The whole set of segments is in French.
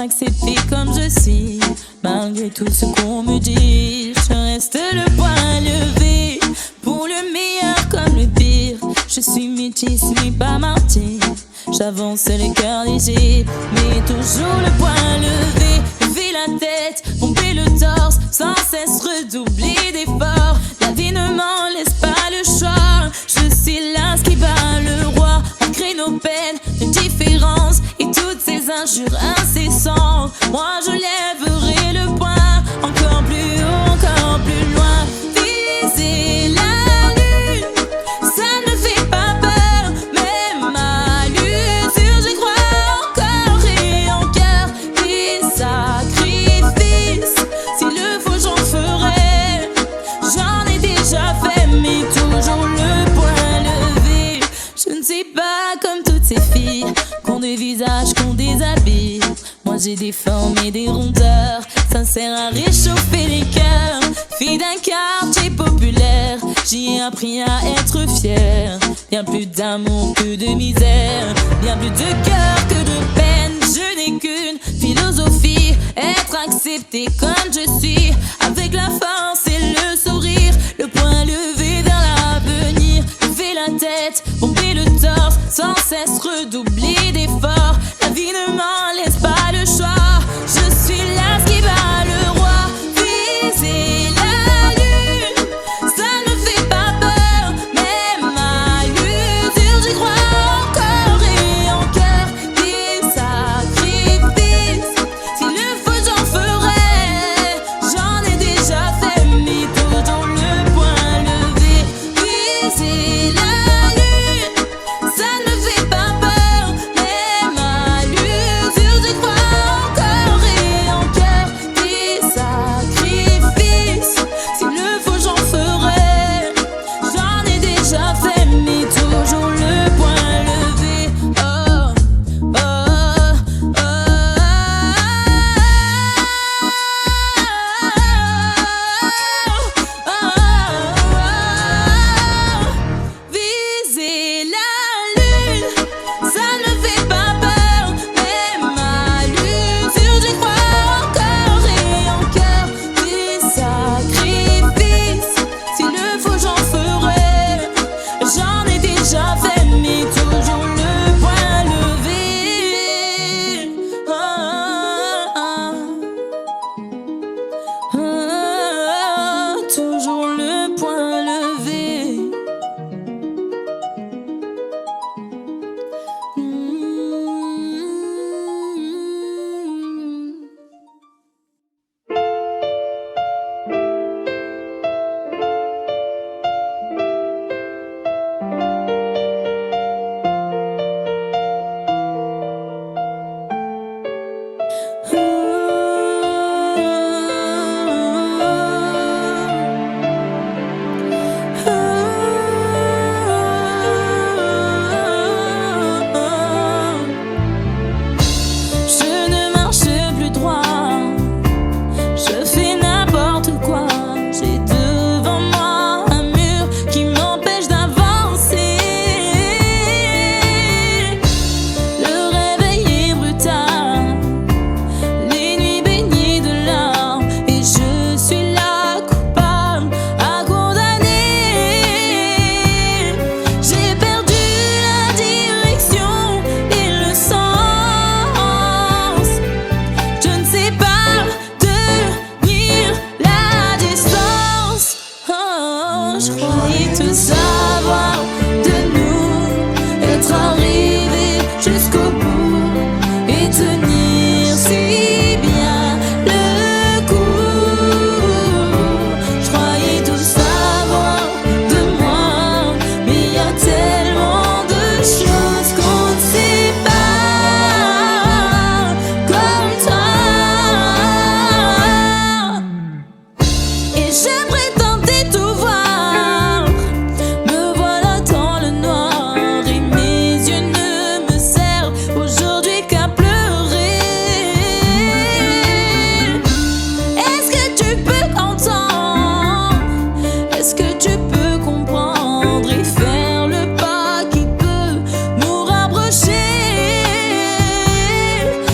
m'accepter comme je suis. Malgré tout ce qu'on me dit, je reste le poing levé. Pour le meilleur comme le pire, je suis métisse mais pas martyr. J'avance le cœur léger, mais toujours le poing levé. Lever la tête, pomper le torse, sans cesse redoubler d'efforts. La vie ne m'en laisse pas le choix. Je suis là ce qui bat le roi. Malgré nos peines, nos différences et toutes ces injures incessantes, moi je lèverai le poing encore plus haut, encore plus loin. Viser la lune, ça ne fait pas peur, même à l'usure j'y crois encore et en cœur. Des sacrifices, s'il le faut j'en ferai. J'en ai déjà fait, mais toujours le poing levé. Je ne suis pas comme toutes ces filles qu'ont des visages, qu'on déshabille. Moi j'ai des formes et des rondeurs, sincères à réchauffer les cœurs. Fille d'un quartier populaire, j'y ai appris à être fière. Bien plus d'amour que de misère, bien plus de cœur que de peine. Je n'ai qu'une philosophie, être accepté comme je suis, avec la force et le sourire, le poing levé vers l'avenir. Lever la tête, pomper le torse, sans cesse redoubler d'efforts. La vie ne m'en laisse pas le choix. Je suis là ce qui bat le roi. Viser la lune, ça ne fait pas peur, même à l'usure j'y crois encore et en cœur. Des sacrifices, s'il le faut j'en ferai. J'en ai déjà fait, mais toujours le poing levé. Viser la lune, ça ne fait pas peur, même à l'usure j'y crois encore et en cœur. Des sacrifices, s'il le faut j'en ferai. J'en ai déjà fait, mais toujours le poing levé. Oh, oh, oh, Viser la lune, ça ne fait pas peur, même à l'usure j'y crois encore et en cœur. Des sacrifices, s'il le faut j'en ferai. J'en ai déjà fait, mais toujours le poing levé. Oh, oh, oh, toujours le poing levé. Je ne marche plus droit, je fais n'importe quoi. J'ai devant moi un mur qui m'empêche d'avancer. Le réveil est brutal, les nuits baignées de larmes, et je suis là coupable à condamner. J'ai perdu la direction et le sens. Je ne sais pas tenir la distance. Oh, je croyais tout savoir de nous, être arrivé jusqu'au bout et tenir si bien le coup. Je croyais tout savoir de moi, mais il y a tellement de choses qu'on ne sait pas comme toi. Et je prétendais tout voir, me voilà dans le noir, et mes yeux ne me servent aujourd'hui qu'à pleurer. Est-ce que tu peux entendre? Est-ce que tu peux comprendre et faire le pas qui peut nous rapprocher?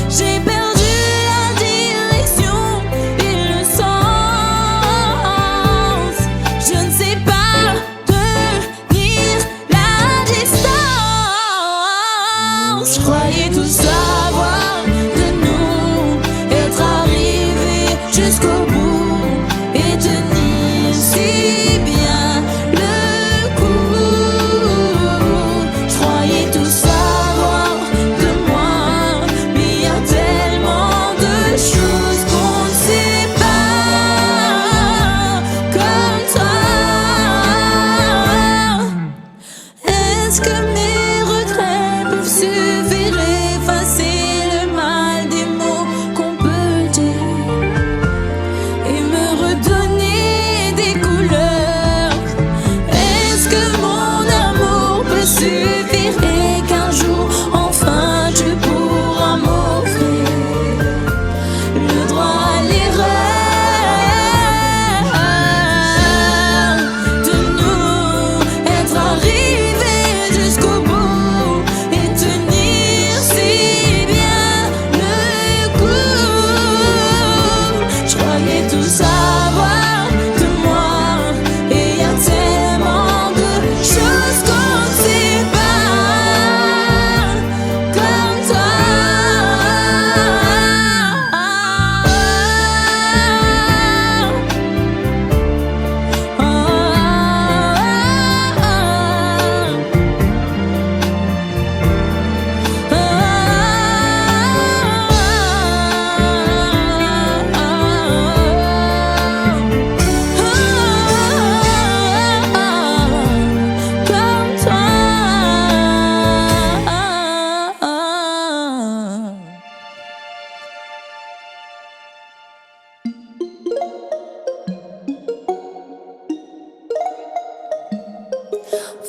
J'ai perdu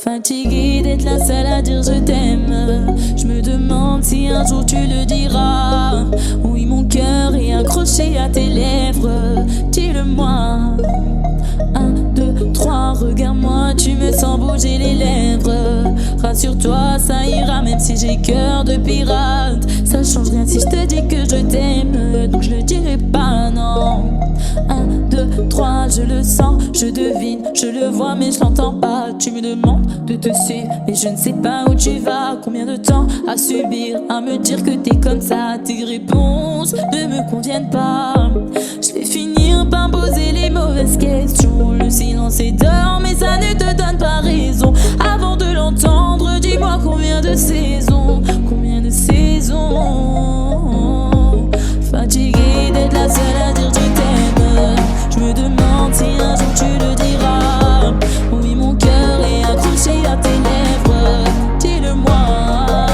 Fatiguée d'être la seule à dire je t'aime. Je me demande si un jour tu le diras. Oui, mon cœur est accroché à tes lèvres. Dis-le-moi. 1, 2, 3, regarde-moi, tu me sens bouger les lèvres. Rassure-toi, ça ira même si j'ai cœur de pirate. Ça change rien si je te dis que je t'aime, donc je le dirai pas, non. 1, 2, 3, je le sens, je devine, je le vois mais je l'entends pas. Tu me demandes de te suivre mais je ne sais pas où tu vas. Combien de temps à subir, à me dire que t'es comme ça. Tes réponses ne me conviennent pas. Je vais finir par poser les mauvaises questions. Le silence est d'or mais ça ne te donne pas raison. Avant de l'entendre, dis-moi combien de saisons. Combien de saisons. Fatiguée d'être la seule à dire je t'aime. Je me demande si un jour tu le diras. Oui, mon cœur est accroché à tes lèvres. Dis-le-moi.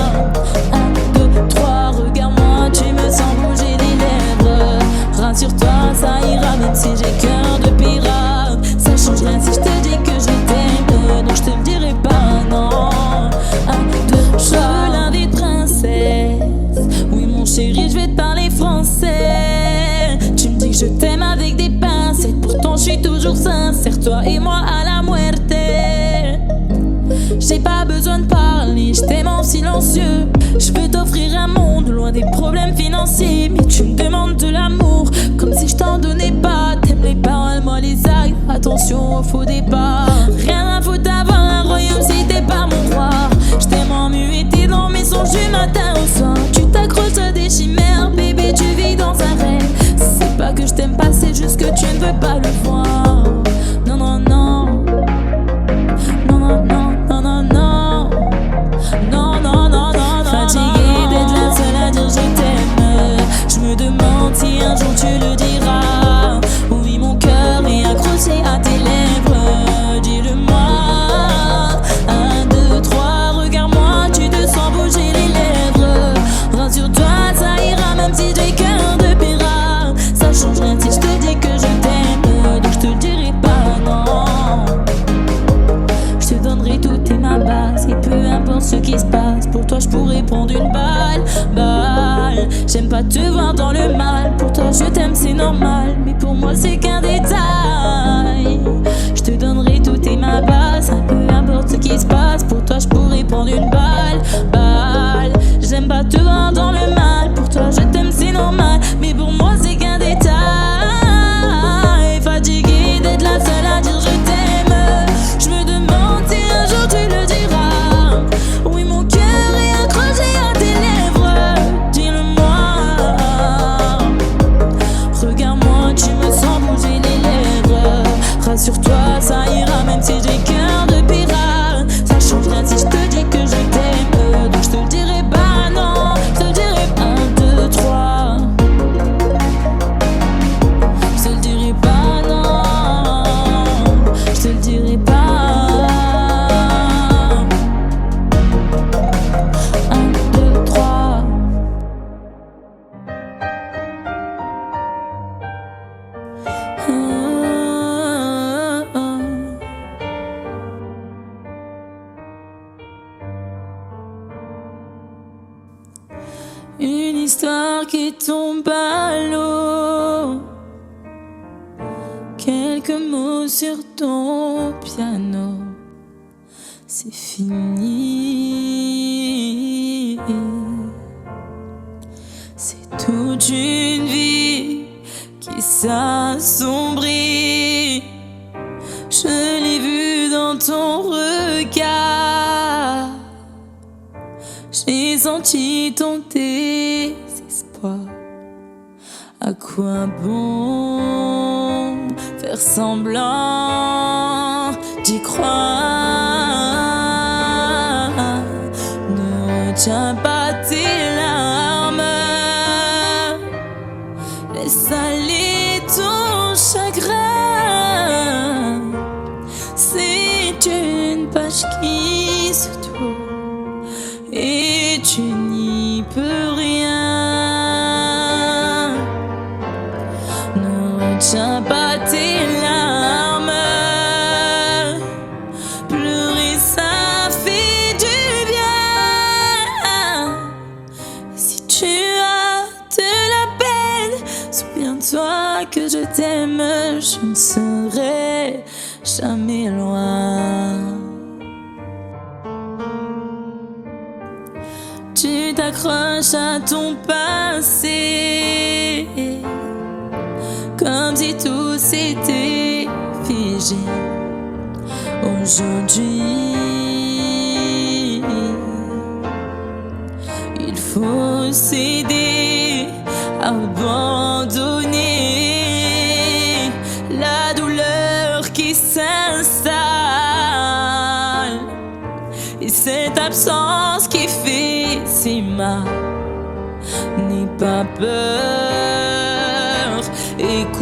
1, 2, 3, regarde-moi, tu me sens bouger les lèvres. Rassure-toi, ça ira même si j'ai cœur de pirate. Ça change rien si je te dis que je t'aime, donc je te le dirai pas, non. 1, 2, je veux l'un des princesses. Oui, mon chéri, je vais te parler français. Tu me dis que je t'aime avec des pincettes, pourtant je suis toujours sincère. Toi et moi à la muerte. J'ai pas besoin de parler, je t'aime en silencieux. Je veux t'offrir un monde loin des problèmes financiers. Mais tu me demandes de l'amour, comme si je t'en donnais pas. T'aimes les paroles, moi les actes, attention au faux départ. Rien à foutre d'avoir un royaume si t'es pas mon roi. Je t'aime en muet, t'es dans mes songes du matin au soir. Tu t'accroches à des chimères, bébé tu vis dans un rêve. C'est pas que je t'aime pas, c'est juste que tu ne veux pas le voir. Non, non, non. Non, non, non. Non, non, non. Non, non, non, non. Fatiguée d'être la seule à dire je t'aime. Je me demande si un jour tu le diras. Oui, mon cœur est accroché à tes lèvres. Dis-le-moi. 1, 2, 3, regarde-moi, tu te sens bouger les lèvres. Rassure-toi, ça ira même si j'ai cœur de pirate. Ça change rien si je te dis que je t'aime, donc je te le dirai pas, non. Je te donnerai tout et ma base, et peu importe ce qui se passe. Pour toi je pourrais prendre une balle. J'aime pas te voir dans le mal. Pour toi je t'aime c'est normal, mais pour moi c'est qu'un détail. Je te donnerai tout et ma base, peu importe ce qui se passe. Pour toi je pourrais prendre une balle. J'aime pas te voir dans le mal. Pour toi je t'aime c'est normal, mais pour moi c'est qu'un détail. Fatiguée d'être la seule à dire je t'aime. Je me demande si un jour tu le diras. Oui, mon cœur est accroché à tes lèvres. Dis-le-moi. Regarde-moi, tu me sens bouger les lèvres. Rassure-toi, ça ira même si j'ai cœur de pirate. Ça change rien si je te dis que je t'aime, donc je te le dirai pas, non. Je te le dirai 1, 2, 3. Je te le dirai pas, non. Je te le dirai pas. 1, 2, 3. Une histoire qui tombe à l'eau. Quelques mots sur ton piano. C'est fini. C'est toute une vie qui s'assombrit. Je l'ai vu dans ton regard. J'ai senti ton désespoir. À quoi bon faire semblant d'y croire? Ne retiens pas tes larmes. Laisse aller ton chagrin. C'est une page qui se tourne et tu n'y peux rien. Ne retiens pas tes larmes. Plus rien. je ne serai jamais loin. Tu t'accroches à ton passé comme si tout s'était figé. Aujourd'hui, il faut céder, abandonner la douleur qui s'installe et cette absence qui fait si mal. N'aie pas peur, écoute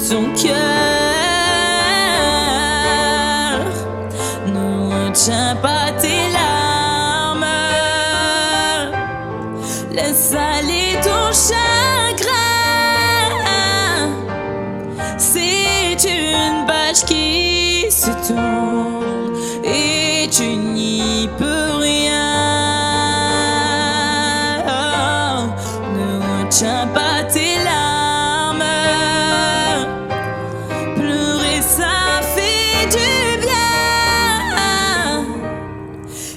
ton cœur, ne retiens pas tes larmes, laisse aller ton chagrin. C'est une page qui se tourne et tu n'y peux rien. Ne retiens pas tes larmes, pleurer ça fait du bien.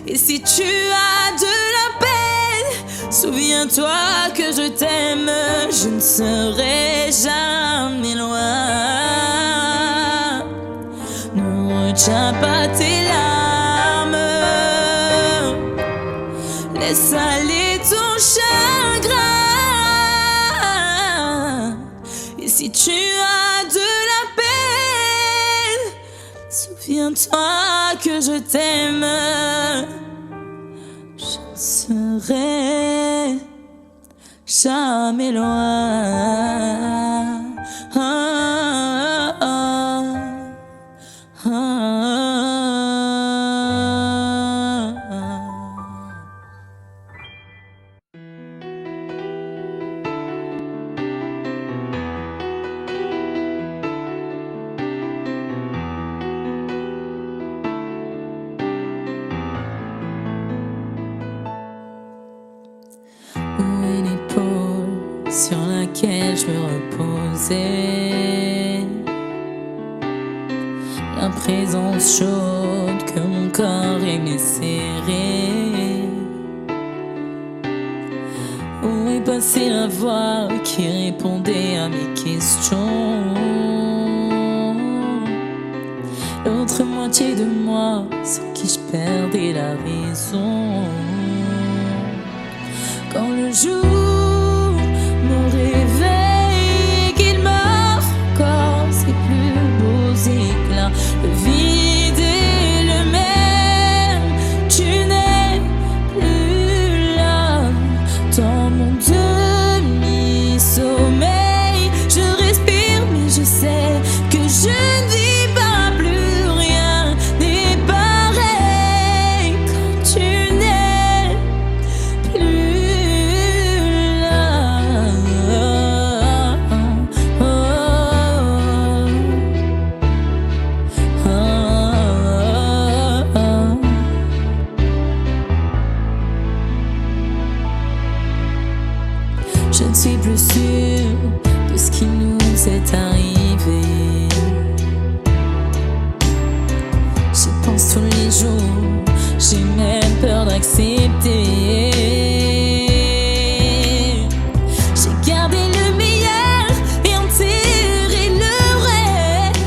Et si tu as de la peine, souviens-toi que je t'aime, je ne serai jamais loin. Ne retiens pas tes larmes, laisse aller ton chagrin. Et si tu as de la peine, souviens-toi que je t'aime, je ne serai jamais loin. Où est l'épaule sur laquelle je me reposais, la présence chaude que mon corps aimait serrer? Où est passée la voix qui répondait à mes questions? L'autre moitié de moi sans qui je perdais la raison. Quand le jour me réveille, qu'il m'offre encore ses plus beaux éclats, le vide est le même, tu n'es plus là. Dans mon demi-sommeil, je respire mais je sais que je ne vis pas, plus rien n'est pareil quand tu n'es plus. Je ne suis plus sûre de ce qui nous est arrivé. J'y pense tous les jours, j'ai même peur d'accepter. J'ai gardé le meilleur et enterré le reste.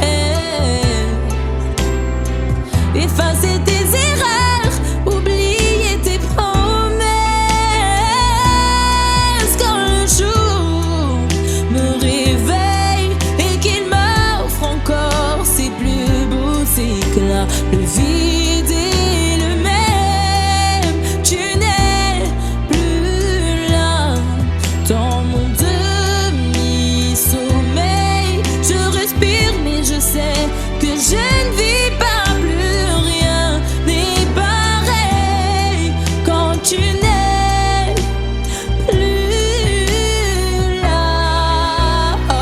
Effacer tes erreurs, oublier tes promesses. Quand le jour me réveille et qu'il m'offre encore ses plus beaux éclats, le vide est le même, tu n'es plus là. Dans mon demi-sommeil, je respire mais je sais que je ne vis pas, plus rien n'est pareil quand tu n'es plus là. Oh, oh,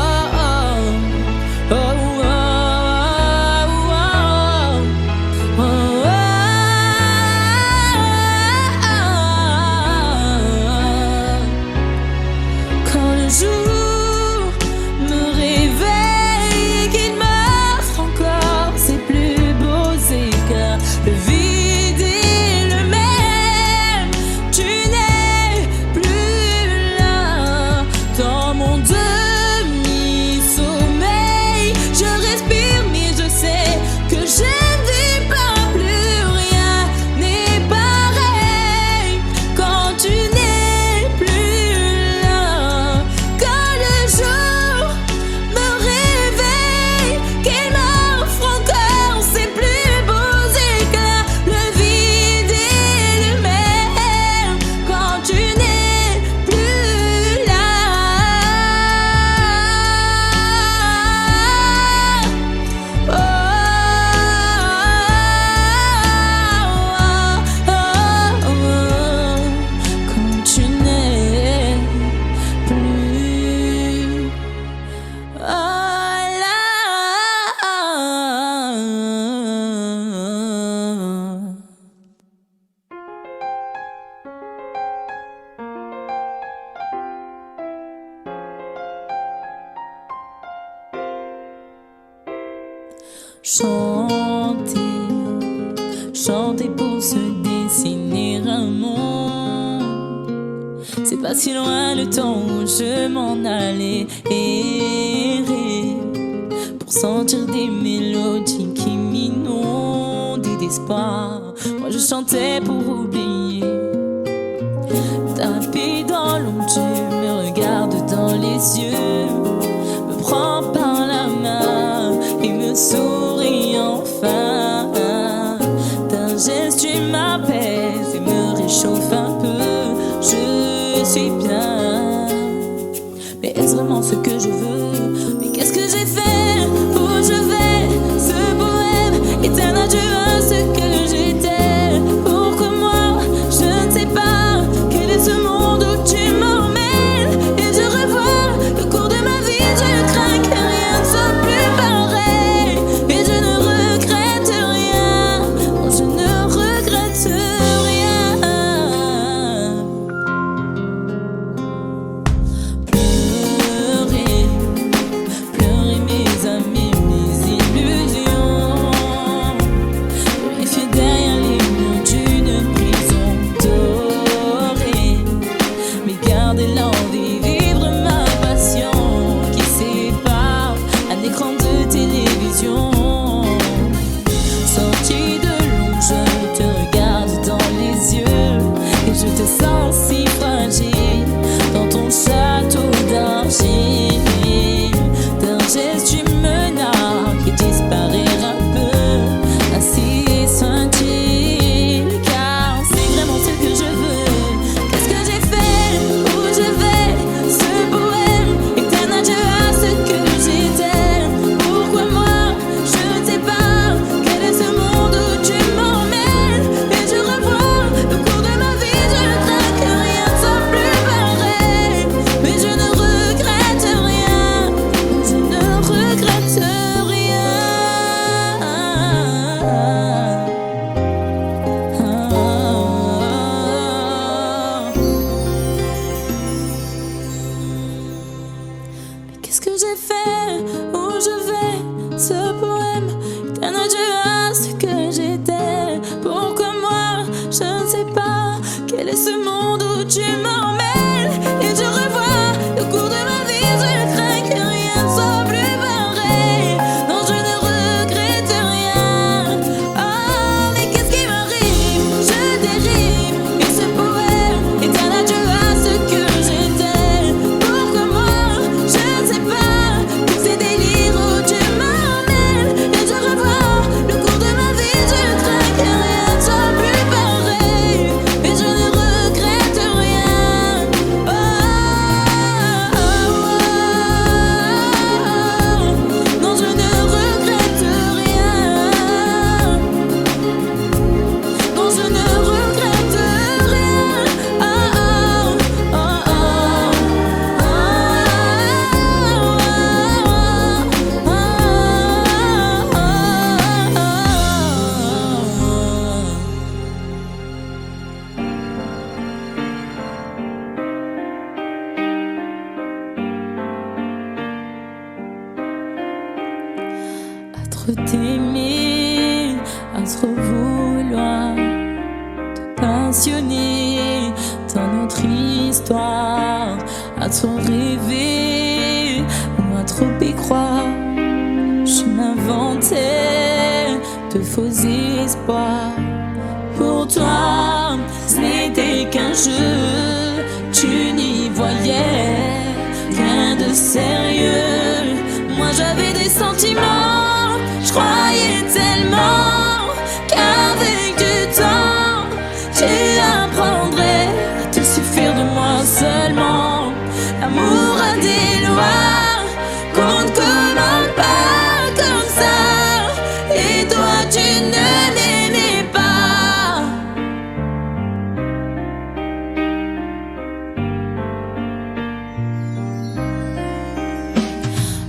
oh, oh, oh, oh. chanter, chanter pour se dessiner un monde. C'est pas si loin le temps où je m'en allais errer pour sentir des mélodies qui m'inondaient d'espoir. Moi je chantais pour oublier. Tapis dans l'ombre, tu me regardes dans les yeux, me prends par la main et me souris enfin. D'un geste tu m'apaises et me réchauffe un peu. Je suis bien, mais est-ce vraiment ce que je veux? Mais qu'est-ce que j'ai fait? Où je vais? Ce poème est un adieu à ce que j'étais. Pourquoi moi? Je ne sais pas. Quel est ce monde où tu m'emmènes? Et je revois le cours de ma vie. Je crains que rien ne soit plus pareil. Et je ne regrette rien. Non, je ne regrette rien. Pleurer, pleurer mes amis, mes illusions. Purifier derrière les murs d'une prison dorée. Mais garder l'envie, vivre ma passion qui sépare un écran de télévision. Sorti de l'ombre, je te regarde dans les yeux et je te sens si fragile dans ton château d'argile. D'un geste tu me nargues et disparaître un peu, ainsi scintille, car c'est vraiment ce que je veux. Qu'est-ce que j'ai fait? Où je vais? Ce poème est un adieu à ce que j'étais. Pourquoi moi? Je ne sais pas. Quel est ce monde où tu m'emmènes? Et je revois le cours de ma vie. Je crains que rien ne soit plus pareil. Mais je ne regrette rien. Je ne regrette rien. Mais qu'est-ce que j'ai fait? Où je vais? Ce poème est un adieu à ce que j'étais. Pourquoi moi? Je ne sais pas. Quel est ce monde où tu m'emmènes? Et je revois le cours de ma vie. Je crains que rien ne soit plus pareil. Non, je ne regrette rien. Oh, mais qu'est-ce qui m'arrive? Je dérive. Et ce poème est un adieu à ce que j'étais. Pourquoi moi? Je ne sais pas. Tous ces délires où tu m'emmènes. Et je revois le cours de ma vie. Je crains que rien ne soit plus pareil. Et je ne regrette rien. Oh, oh, oh. Non, je ne regrette rien. Non, je ne regrette rien. Oh, oh, oh, à trop t'aimer, à trop vouloir te passionner dans notre histoire, à trop rêver ou à trop y croire. Je m'inventais de faux espoirs. Pour toi, ce n'était qu'un jeu. Tu n'y voyais rien de sérieux. Moi j'avais des sentiments, je croyais tellement qu'avec du temps tu apprendrais à te suffire de moi seulement. L'amour a des lois qu'on ne commande pas comme ça. Et toi tu ne l'aimais pas.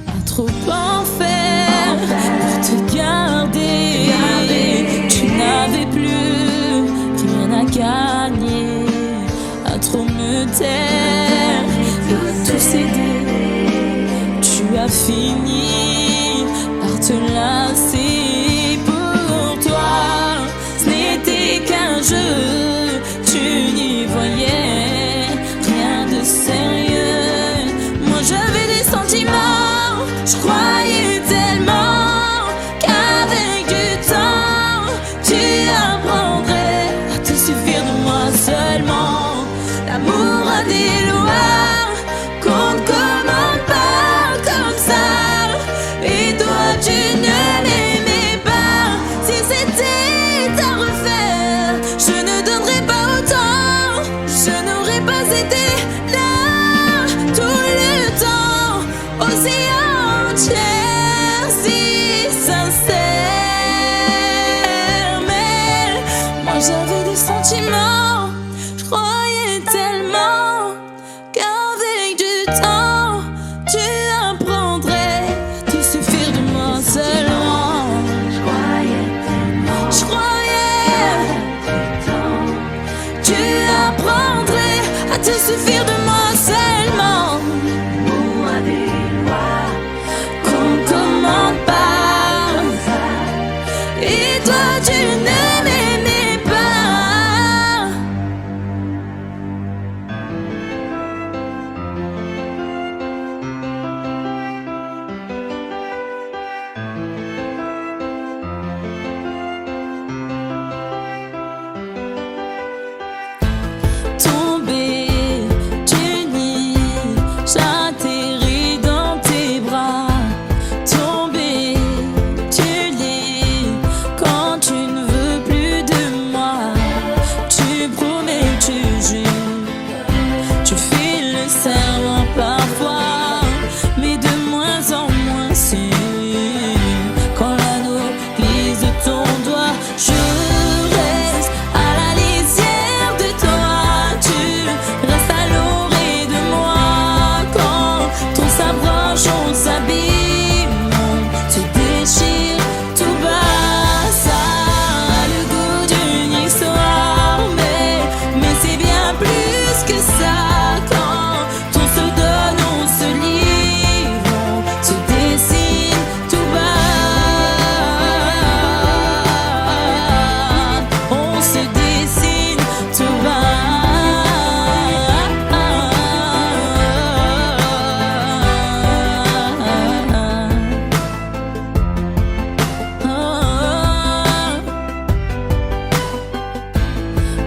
À trop en faire pour te garder. j'avais des sentiments, je croyais tellement qu'avec du temps, tu apprendrais à te suffire de moi seulement. Je croyais, tu apprendrais à te suffire de moi seulement. Qu'on commande pas, et toi tu ne m'aimais pas. Tombé du nid, j'atterris dans tes bras. Tombé du lit, quand tu ne veux plus de moi. Tu promets, tu jures, tu fais le serment parfois, mais de moins en moins sûr. Quand l'anneau glisse de ton doigt, je reste à la lisière de toi. Tu restes à l'orée de moi. Quand on s'approche, on s'abîme, on se déchire tout bas. Ça a le goût d'une histoire, mais c'est bien plus que ça. Quand on se donne, on se livre, on se dessine tout bas. On se dessine tout bas.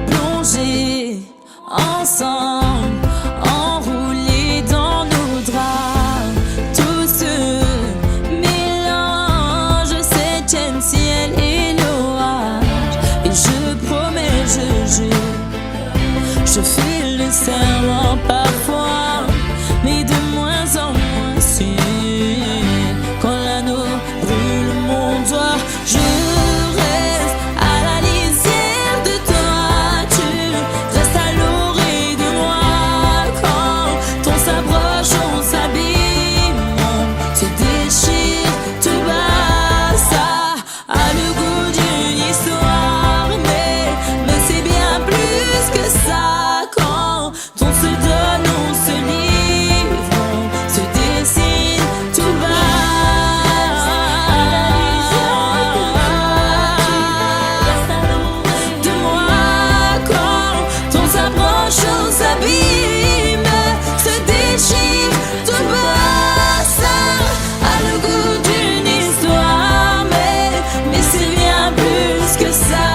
Plongés ensemble, enroulés dans nos draps, tout se mélange, septième ciel et l'orage. Et je promets, je jure, je fais le serment parfois, mais de moins en moins sûr. Quand l'anneau brûle mon doigt, je reste à la lisière de toi. Tu restes à l'orée de moi. Quand on s'approche, on s'abîme, on se déchire tout bas. Ça a le goût d'une histoire, mais c'est bien plus que ça. Quand on se donne, on se livre, on se dessine tout bas. De moi, quand on s'approche, on s'abîme, se déchire tout bas. Ça a le goût d'une histoire, mais c'est bien plus que ça.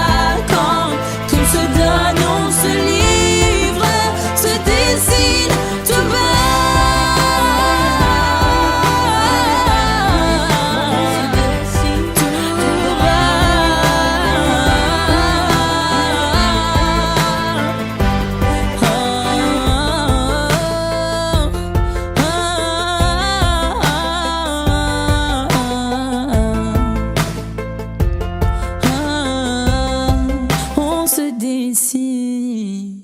Quand on se donne, on se livre, se dessine tout bas. On se dessine.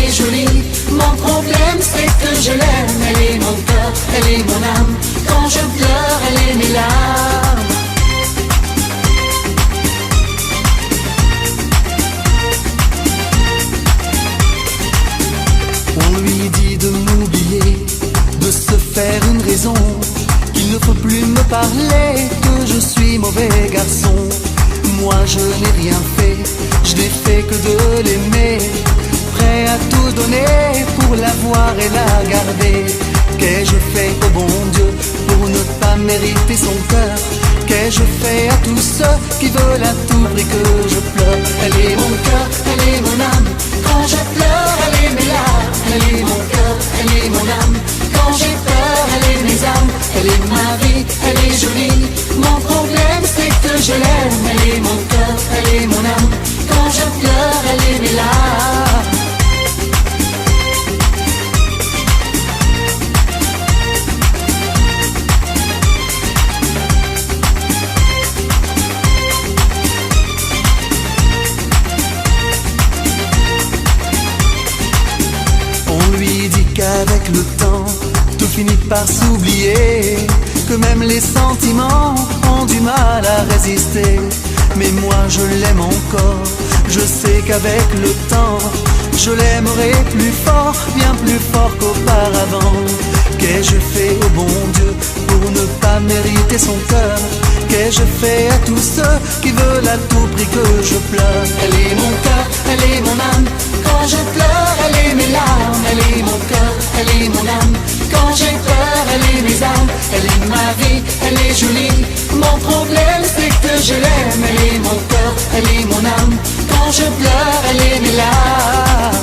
elle est jolie. Mon problème c'est que je l'aime. Elle est mon cœur, elle est mon âme. Quand je pleure, elle est mes larmes. On lui dit de m'oublier, de se faire une raison, qu'il ne faut plus me parler, que je suis mauvais garçon. Moi je n'ai rien fait, je n'ai fait que de l'aimer, prêt à tout donner pour la voir et la garder. Qu'ai-je fait au bon Dieu pour ne pas mériter son cœur? Qu'ai-je fait à tous ceux qui veulent à tout prix que je pleure? Elle est mon cœur, elle est mon âme. Quand je pleure, elle est mes larmes. Elle est mon cœur, elle est mon âme. Quand j'ai peur, elle est mes âmes. Elle est ma vie, elle est jolie. Mon problème c'est que je l'aime. Elle est mon cœur, elle est mon âme. Quand je pleure, elle est mes larmes. Qu'avec le temps, tout finit par s'oublier, que même les sentiments ont du mal à résister. Mais moi je l'aime encore, je sais qu'avec le temps, je l'aimerai plus fort, bien plus fort qu'auparavant. Qu'ai-je fait au bon Dieu pour ne pas mériter son cœur? Qu'ai-je fait à tous ceux qui veulent à tout prix que je pleure? Elle est mon cœur, elle est mon âme. Quand je pleure, elle est mes larmes. Elle est mon cœur, elle est mon âme. Quand j'ai peur, elle est mes armes. Elle est ma vie, elle est jolie. Mon problème c'est que je l'aime. Elle est mon cœur, elle est mon âme. Quand je pleure, elle est mes larmes.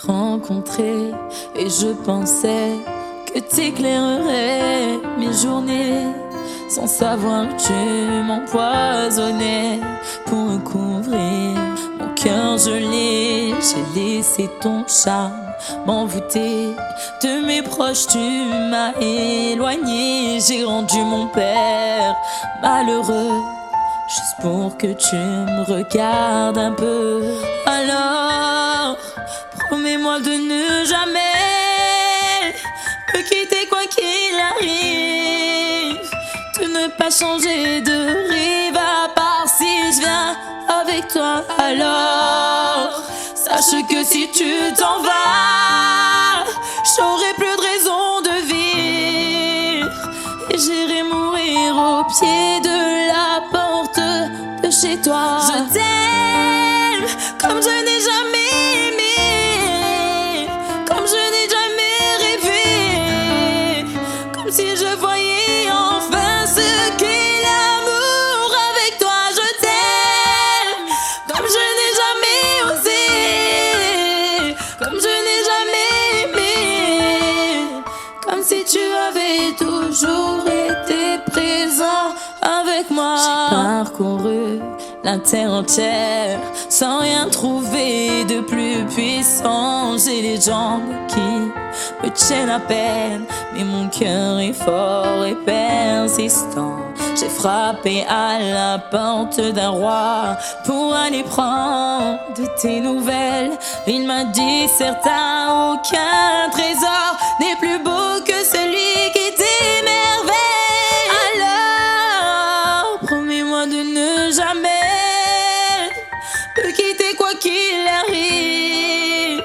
Rencontré et je pensais que t'éclairerais mes journées. Sans savoir que tu m'empoisonnais pour recouvrir mon cœur gelé. J'ai laissé ton charme m'envoûter de mes proches, tu m'as éloigné. J'ai rendu mon père malheureux juste pour que tu me regardes un peu. Alors promets-moi de ne jamais me quitter quoi qu'il arrive, de ne pas changer de rive à part si je viens avec toi. Alors sache que si tu t'en vas, j'aurai plus de raison de vivre et j'irai mourir au pied de la porte de chez toi. Je t'aime comme je n'ai jamais aimé, comme je n'ai jamais rêvé, comme si je voyais enfin ce qu'est l'amour avec toi. Je t'aime comme je n'ai jamais osé, comme je n'ai jamais aimé, comme si tu avais toujours été présent avec moi. J'ai parcouru la terre entière sans rien trouver de plus puissant. J'ai les jambes qui me tiennent à peine, mais mon cœur est fort et persistant. J'ai frappé à la porte d'un roi pour aller prendre de tes nouvelles. Il m'a dit certain, aucun trésor n'est plus beau que celui qui t'émerveille. Alors, promets-moi de ne jamais me quitter quoi qu'il arrive,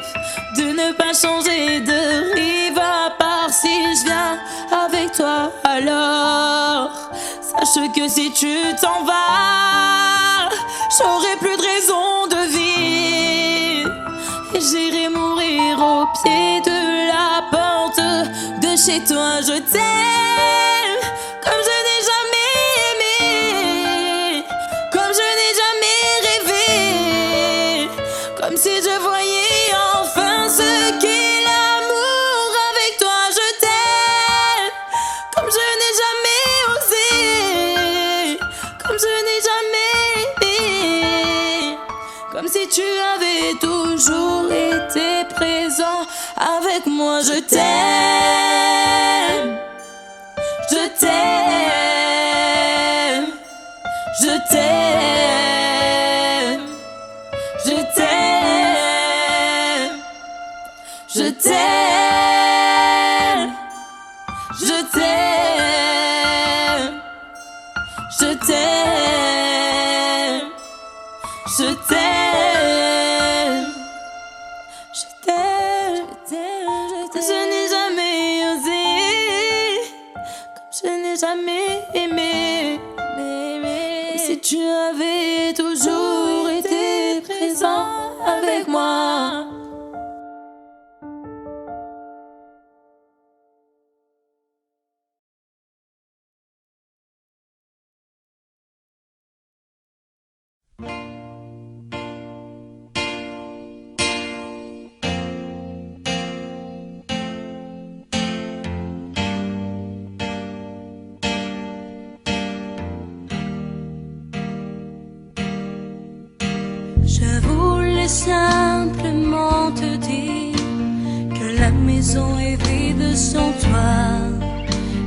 de ne pas changer de rive, à part si je viens avec toi. Alors, sache que si tu t'en vas, j'aurai plus de raison de vivre, et j'irai mourir au pied de la porte de chez toi. Je t'aime comme je n'ai jamais aimé, comme je n'ai jamais rêvé, comme si je voyais enfin ce qu'est l'amour avec toi. Je t'aime comme je n'ai jamais osé, comme je n'ai jamais aimé, comme si tu avais toujours été présent avec moi. Je t'aime, je t'aime, je t'aime, je t'aime, je t'aime, je t'aime, je t'aime, je t'aime, je t'aime, je n'ai jamais osé, comme je n'ai jamais aimé, comme si tu avais toujours été présent avec moi. Je voulais simplement te dire que la maison est vide sans toi,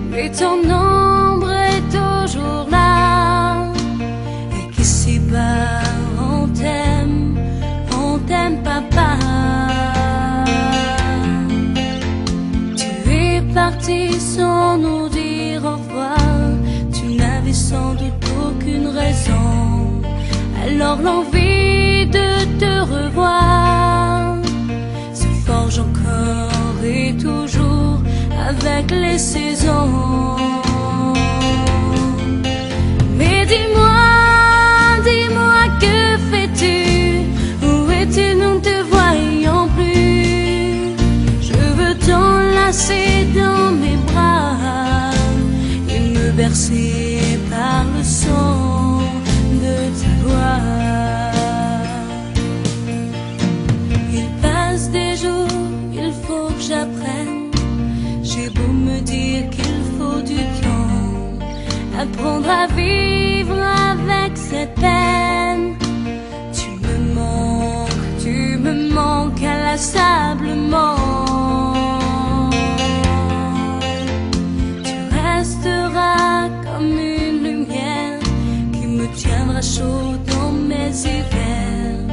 mais ton ombre est toujours là, et qu'ici-bas on t'aime papa. Tu es parti sans nous dire au revoir, tu n'avais sans doute aucune raison, alors l'envie de te revoir se forge encore et toujours avec les saisons. Mais dis-moi, que fais-tu? Où es-tu? Nous ne te voyons plus. Je veux t'enlacer dans mes bras et me bercer par le son de ta voix. Il passe des jours, il faut que j'apprenne. J'ai beau me dire qu'il faut du temps, apprendre à vivre avec cette peine. Tu me manques inlassablement. Tu resteras comme une lumière qui me tiendra chaud dans mes hivers.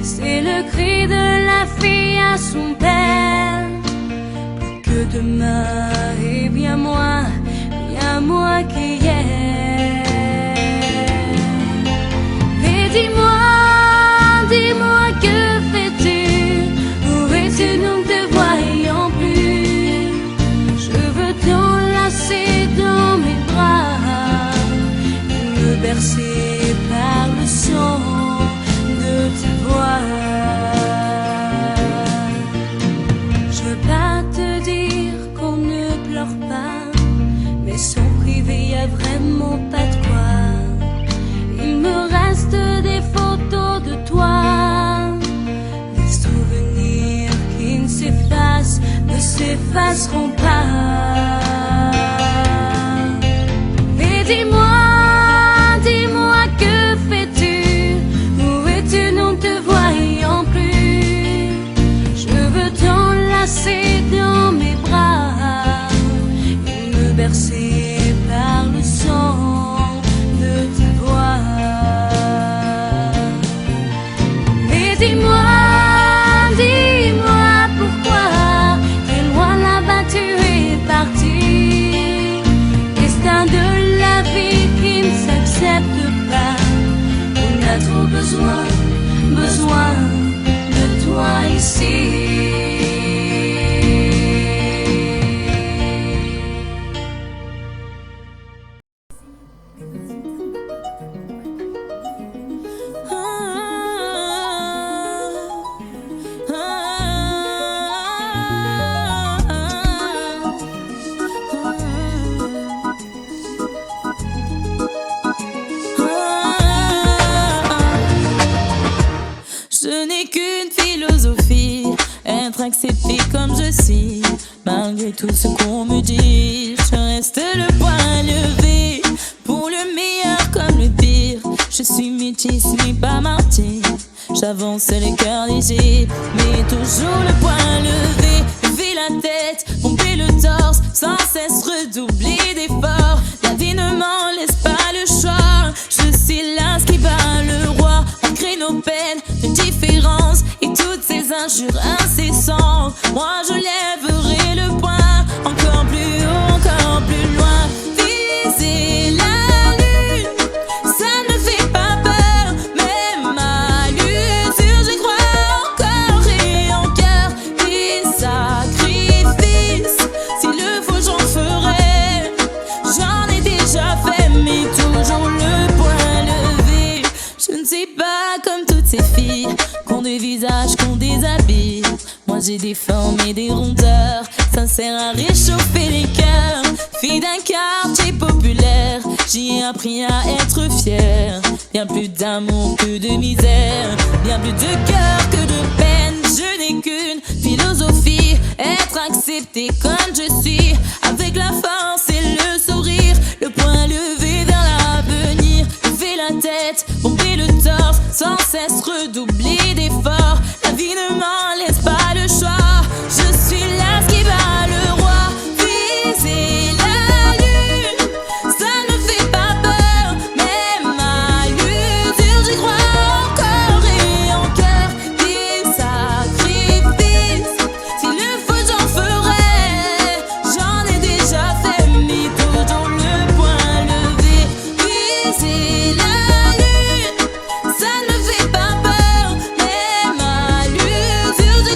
C'est le cri de la fille à son père. Plus que demain et bien moins qu'hier. Mais dis-moi, que fais-tu? Où es-tu? Nous ne te voyons plus. Je veux t'enlacer dans mes bras et me bercer par le son de ta voix. Je veux pas te dire qu'on ne pleure pas, mais sans privé y a vraiment pas de quoi. Il me reste des photos de toi, des souvenirs qui ne s'effaceront pas. Mais dis-moi, que besoin de toi ici. Je n'ai qu'une philosophie, être accepté comme je suis. Malgré tout ce qu'on me dit, je reste le poing levé. Pour le meilleur comme le pire, je suis métisse mais pas martyr. J'avance le cœur léger, mais toujours le poing levé. Lever la tête, pomper le torse, sans cesse redoubler d'efforts. La vie ne m'en laisse pas le choix. Je suis là ce qui bat le roi, malgré nos peines de différence et toutes ces injures incessantes. Moi je lèverai le poing, encore plus haut, encore plus loin. Viser la lune, ça ne fait pas peur, même à l'usure j'y crois encore et en cœur. Des sacrifices, s'il le faut j'en ferai. J'en ai déjà fait, mais toujours le poing levé. Je ne suis pas comme toutes ces filles qu'ont des visages, qu'ont des habits. Moi j'ai des formes et des rondeurs, sincères à réchauffer les cœurs. Fille d'un quartier populaire, j'y ai appris à être fière. Bien plus d'amour que de misère, bien plus de cœur que de peine. Je n'ai qu'une philosophie, être accepté comme je suis, avec la force et le sourire, le poing levé vers l'avenir. Lever la tête, pomper le torse, sans cesse redoubler d'efforts. La vie ne m'en laisse pas le choix. Je suis là ce qui bat le roi. Viser la lune, ça ne fait pas peur, même à l'usure j'y crois encore et en cœur. Des sacrifices, s'il le faut j'en ferai. J'en ai déjà fait, mais toujours le poing levé. Viser la lune, ça ne fait pas peur, même à l'usure j'y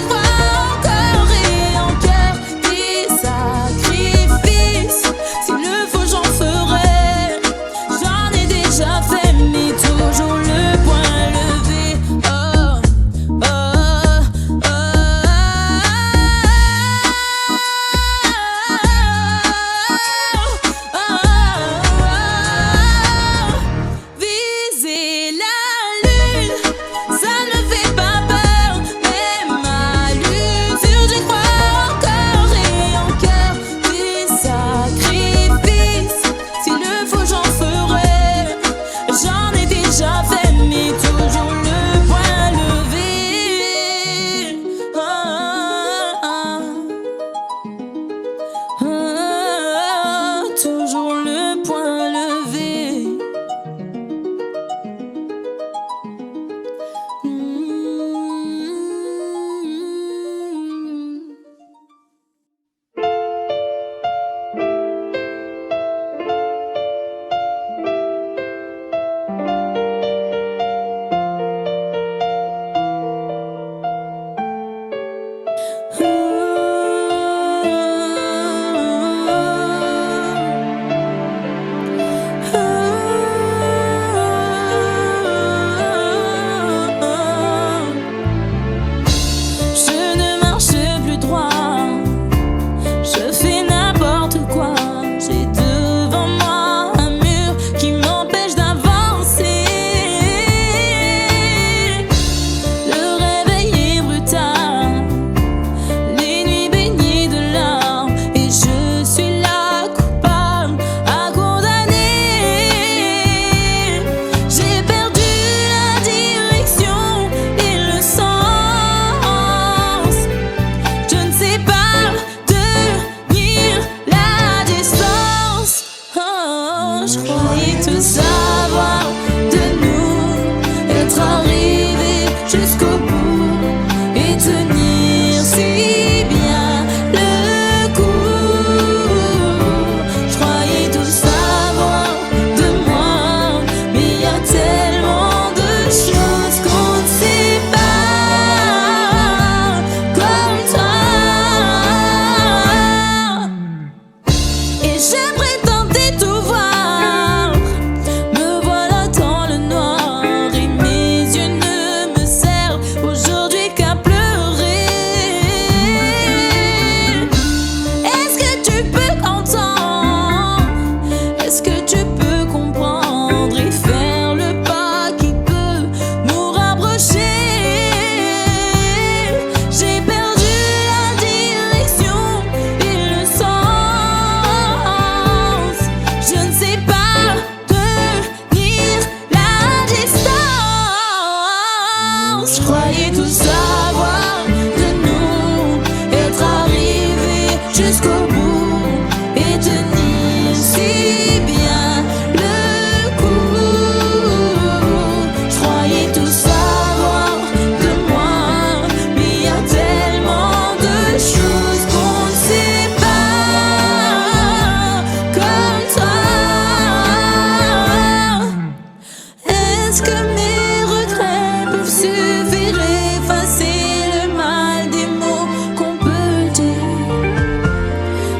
Est-ce que mes regrets peuvent suffire à effacer le mal des mots qu'on peut dire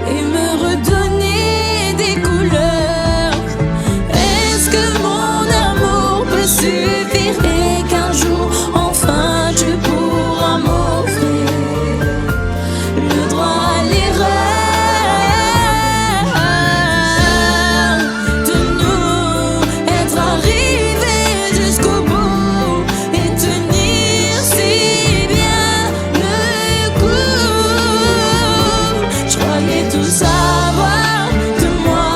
et me redonner des couleurs? Est-ce que mon amour peut suffire et qu'un jour enfin tu pourras m'offrir le droit à l'erreur de nous être arrivés jusqu'au bout et tenir si bien le coup? Je croyais tout savoir de moi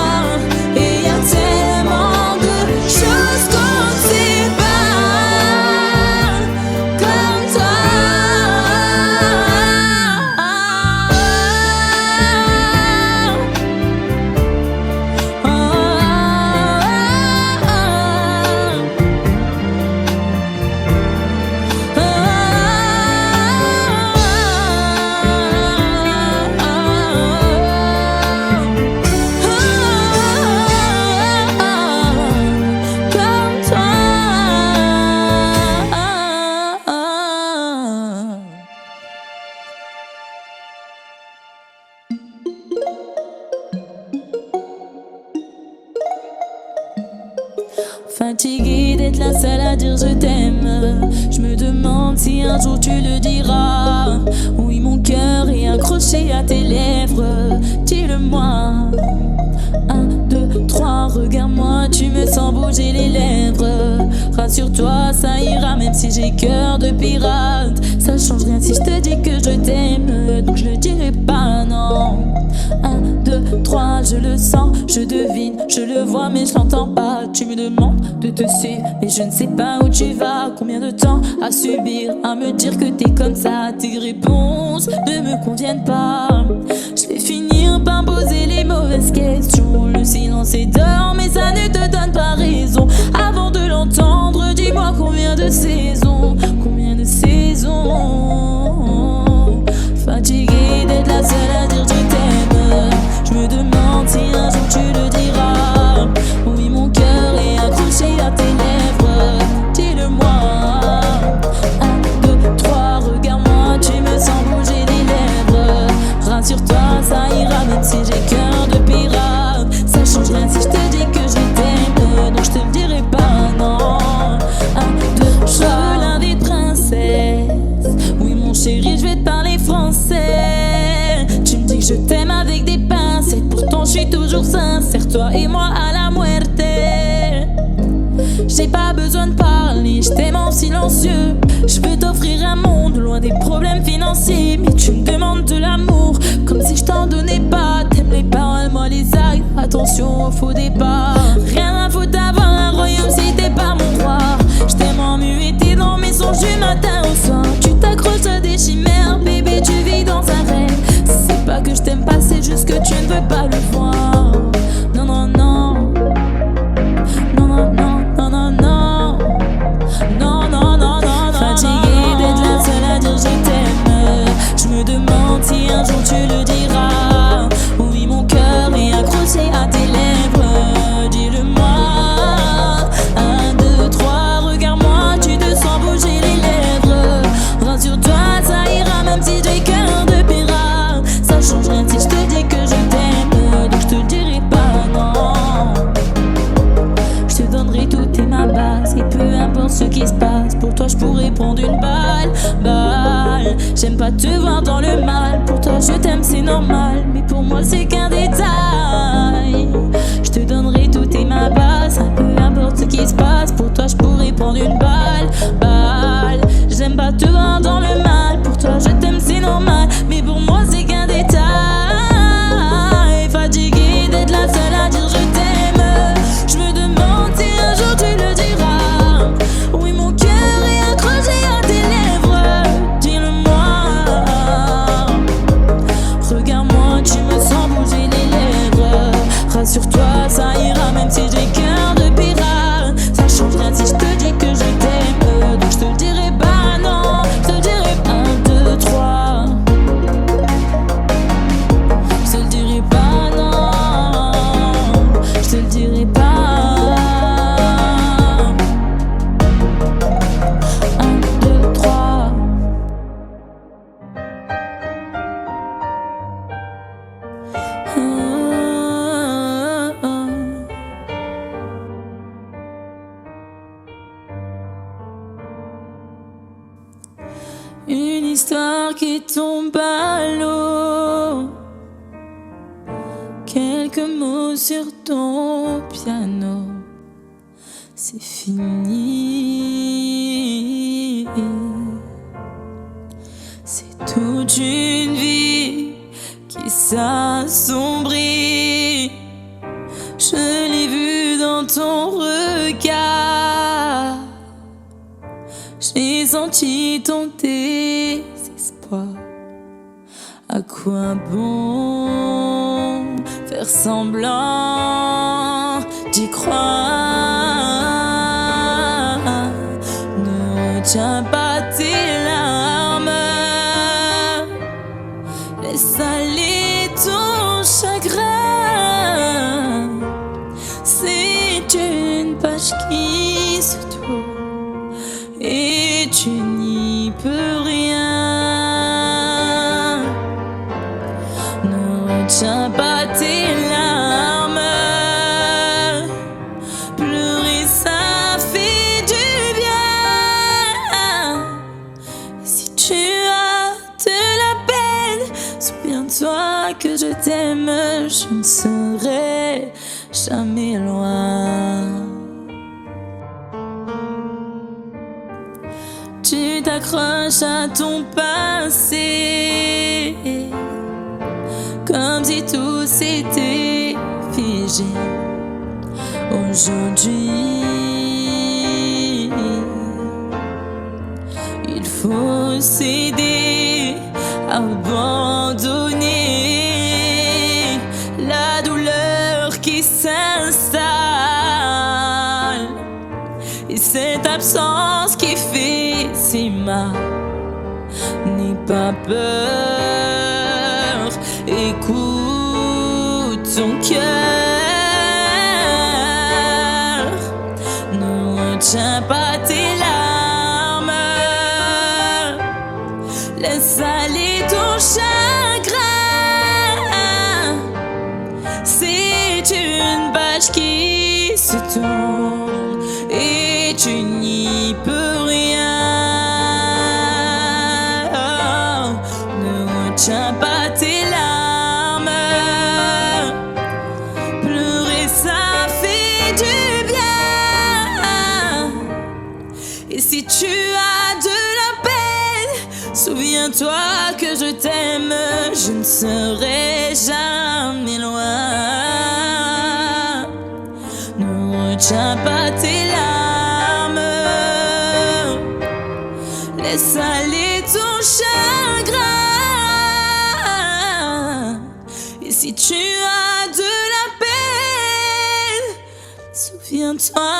et y a tellement de choses qu'on ne sait pas comme toi. Comme toi. Fatiguée d'être la seule à dire je t'aime, je me demande si un jour tu le diras. Oui, mon cœur est accroché à tes lèvres, dis-le-moi. 1, 2, 3, regarde-moi, tu me sens bouger les lèvres. Rassure-toi, ça ira même si j'ai cœur de pirate. Ça change rien si je te dis que je t'aime, donc je le dirai pas, non. 1, 2, 3, je le sens, je devine, je le vois mais je l'entends pas. Tu me demandes de te suivre mais je ne sais pas où tu vas. Combien de temps à subir, à me dire que t'es comme ça? Tes réponses ne me conviennent pas. Je vais finir par poser les mauvaises questions. Le silence est d'or mais ça ne te donne pas raison. Avant de l'entendre, dis-moi combien de saisons, combien de saisons. Fatiguée d'être la seule à dire je t'aime, je me demande si un jour tu le diras. Oui, mon cœur est accroché à tes lèvres, dis-le-moi. 1, 2, 3, regarde-moi, tu me sens bouger les lèvres. Rassure-toi, ça ira même si j'ai cœur de pirate. Ça change rien si je te dis que je t'aime, donc je te le dirai pas, non. 1, 2, je veux la vie de princesse. Oui, mon chéri, je vais te parler français. Tu me dis que je t'aime avec des pincettes, pourtant je suis toujours sincère. Toi et moi à la muerte. J'ai pas besoin de parler, je t'aime en silencieux. Je veux t'offrir un monde loin des problèmes financiers, mais tu me demandes de l'amour comme si je t'en donnais pas. T'aimes les paroles, moi les actes, attention au faux départ. Rien à foutre d'avoir un royaume si t'es pas mon roi. Je t'aime en muet, t'es dans mes songes du matin au soir. Tu t'accroches à des chimères, bébé, tu vis dans un rêve. C'est pas que je t'aime pas, c'est juste que tu ne veux pas le voir. Non, non, non. Non, non, non, non, non, non. Non, non, non, non, non. Fatiguée d'être la seule à dire je t'aime, je me demande si un jour tu le diras. Oui, mon cœur est accroché à tes lèvres, dis-le-moi. 1, 2, 3, regarde-moi, tu te sens bouger les lèvres. Rassure-toi, ça ira même si j'ai cœur de pirate. Ça change rien si je te dis que je t'aime, donc je te le dirai pas, non. Je te donnerai tout et ma base, et peu importe ce qui se passe, pour toi je pourrais prendre une balle. J'aime pas te voir dans le mal, pour toi je t'aime c'est normal, mais pour moi c'est qu'un détail. Je te donnerai tout et ma base, peu importe ce qui se passe, pour toi je pourrais prendre une balle. J'aime pas te voir dans le mal, pour toi je t'aime c'est normal, mais pour moi c'est qu'un détail. Fatiguée d'être la seule à dire je t'aime, je me demande si un jour tu le diras. Oui, mon cœur est accroché à tes lèvres, dis-le-moi. Regarde-moi, tu me sens bouger les lèvres. Rassure-toi, ça ira même si j'ai cœur de pirate. Ça change rien si je te dis que je t'aime. histoire qui tombe à l'eau. Quelques mots sur ton piano. C'est fini. C'est toute une vie qui s'assombrit. Je l'ai vu dans ton regard. J'ai senti ton désespoir. À quoi bon faire semblant d'y croire? Ne retiens pas tes larmes. Laisse aller ton chagrin. C'est une page qui se tourne et tu n'y peux rien. Ne retiens pas tes larmes. Pleurer ça fait du bien. Si tu as de la peine, souviens-toi que je t'aime. Je ne serai jamais loin. Tu t'accroches à ton passé comme si tout s'était figé. Aujourd'hui, il faut céder, abandonner la douleur qui s'installe et cette absence qui fait si mal. N'aie pas peur, écoute ton cœur. Ne retiens pas tes larmes. Laisse aller ton chagrin. C'est une page qui se tourne et tu n'y peux rien. Ne retiens pas tes larmes. Pleurer ça fait du bien. Et si tu as de la peine, souviens-toi que je t'aime. Je ne serai jamais loin. Ne retiens pas tes larmes. Laisse aller ton chagrin. Et si tu as de la peine, souviens-toi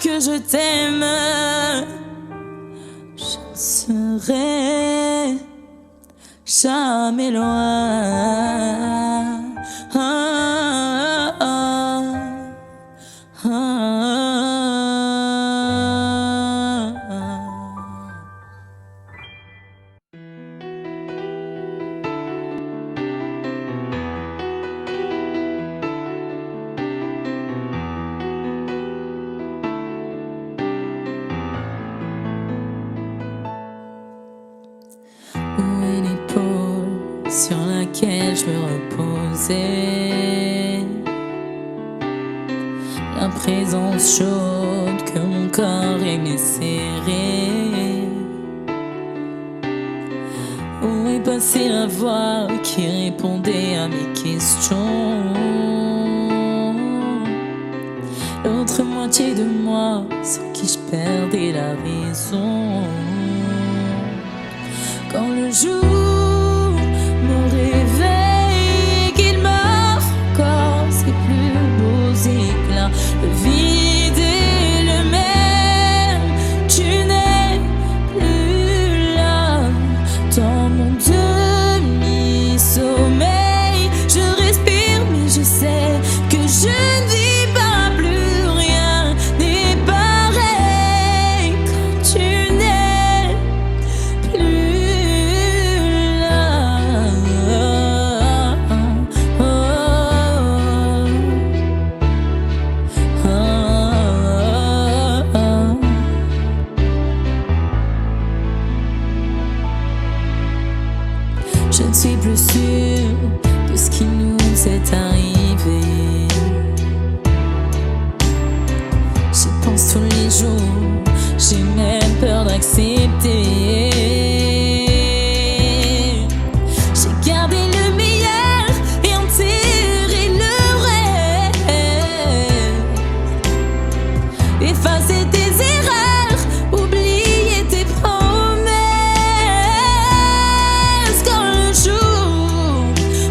que je t'aime. Je ne serai jamais loin. Où est l'épaule sur laquelle je me reposais? La présence chaude que mon corps aimait serrer. Où est passée la voix qui répondait à mes questions? L'autre moitié de moi sans qui je perdais la raison. Quand le jour me réveille, qu'il m'offre encore ses plus beaux éclats, le vide est le même, tu n'es plus là. Dans mon demi-sommeil, je respire mais je sais que je ne vis pas, plus rien n'est pareil quand tu n'es plus est arrivé. J'y pense tous les jours, j'ai même peur d'accepter. J'ai gardé le meilleur et enterré le rêve. Effacer tes erreurs, oublier tes promesses. Quand le jour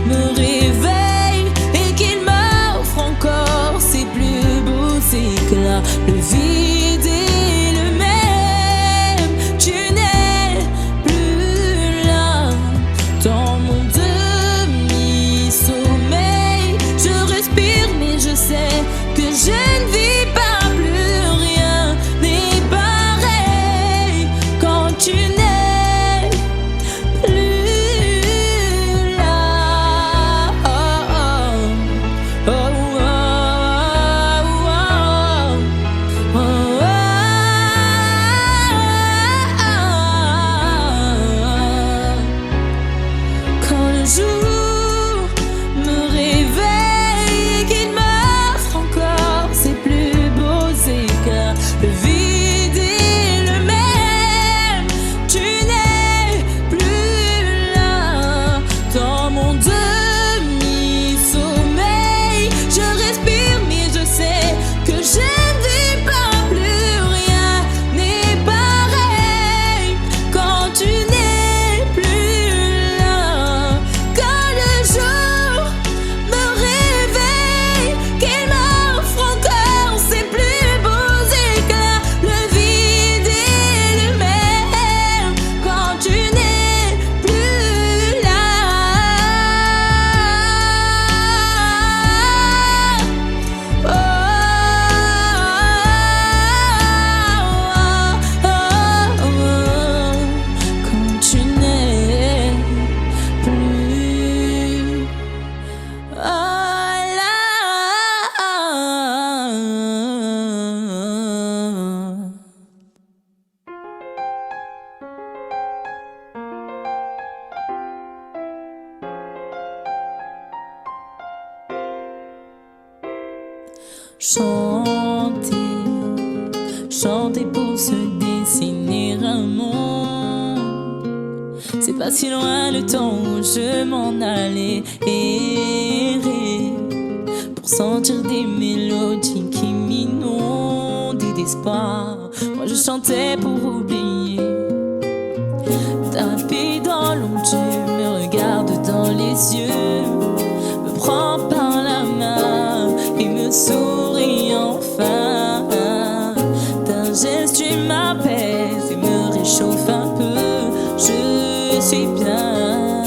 me réveille et qu'il m'offre encore ses plus beaux éclats, le vide est le même, tu n'es plus là. Dans mon demi-sommeil, je respire mais je sais que je ne vis pas, plus rien n'est pareil quand tu n'es plus là. Oh, oh, oh, oh, oh, quand le jour me réveille et qu'il m'offre encore ses plus beaux éclats, le vide est le même, tu n'es plus là. Dans mon demi-sommeil, je respire mais je sais que je ne vis pas, plus rien n'est pareil quand tu n'es plus là. Quand le jour me réveille, qu'il m'offre encore ses plus beaux éclats, le vide est le même quand tu n'es plus là. Oh, oh, oh, oh, quand tu n'es plus là. Chanter, chanter pour se dessiner un monde. C'est pas si loin le temps où je m'en allais errer pour sentir des mélodies qui m'inondaient d'espoir. Moi je chantais pour oublier. Tapis dans l'ombre, tu me regardes dans les yeux, me prends par la main et me souris enfin. D'un geste tu m'apaises et me réchauffe un peu. Je suis bien,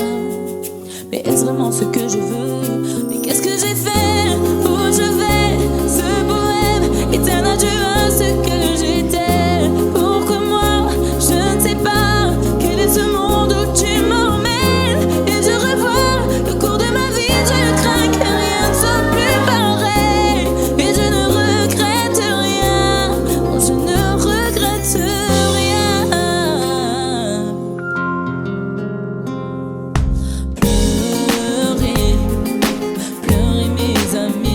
mais est-ce vraiment ce que je veux? Mais qu'est-ce que j'ai fait? Où je vais? Ce poème est un adieu à ce que j'étais. Pourquoi moi? Je ne sais pas. Quel est ce monde où tu m'emmènes? Et je revois le cours de ma vie. Je crains que rien ne soit plus pareil. Et je ne regrette rien. Non, je ne regrette rien. Pleurer, pleurer mes amis.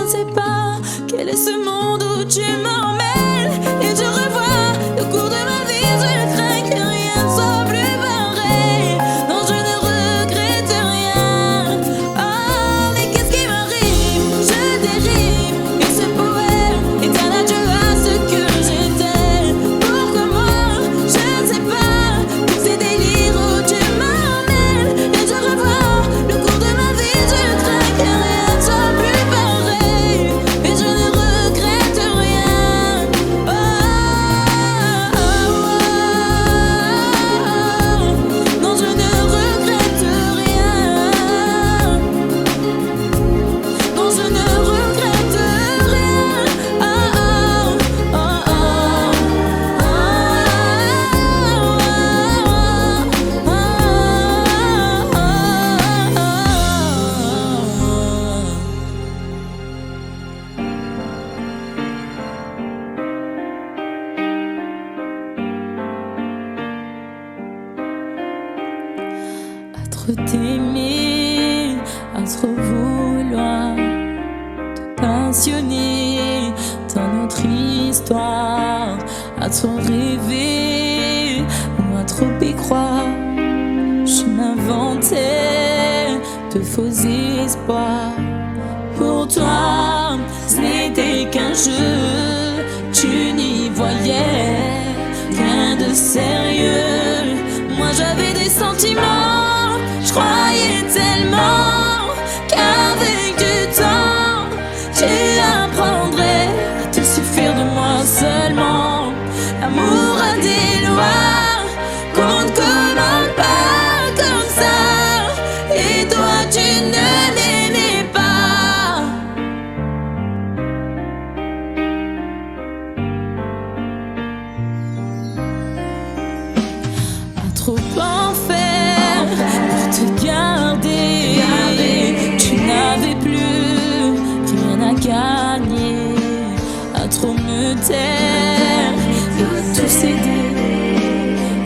ne sais pas quel est ce monde où tu m'emmènes. Et je revois le cours de ma vie, je crains que rien ne soit plus pareil. Non, je ne regrette rien. Oh, mais qu'est-ce qui m'arrive? Je dérive, et ce poème est un adieu à ce que j'étais. Pourquoi moi? Je ne sais pas. Tous ces délires où tu m'emmènes. Et je revois le cours de ma vie, je crains que rien ne soit plus pareil. Et je ne regrette rien. Oh, oh, oh. Non, je ne regrette rien. Non, je ne regrette rien. Oh, oh, oh, à trop t'aimer, à trop vouloir te passionner dans notre histoire, à trop rêver ou à trop y croire. Je m'inventais de faux espoirs. Pour toi, ce n'était qu'un jeu, tu n'y voyais rien de sérieux. Moi j'avais des sentiments, je croyais tellement qu'avec du temps, tu apprendrais à te suffire de moi seulement. L'amour a des lois qu'on ne commande pas comme ça. Et toi tu ne m'aimais pas. À trop en faire pour te garder, tu n'avais plus rien à gagner. À trop me taire et à tout céder,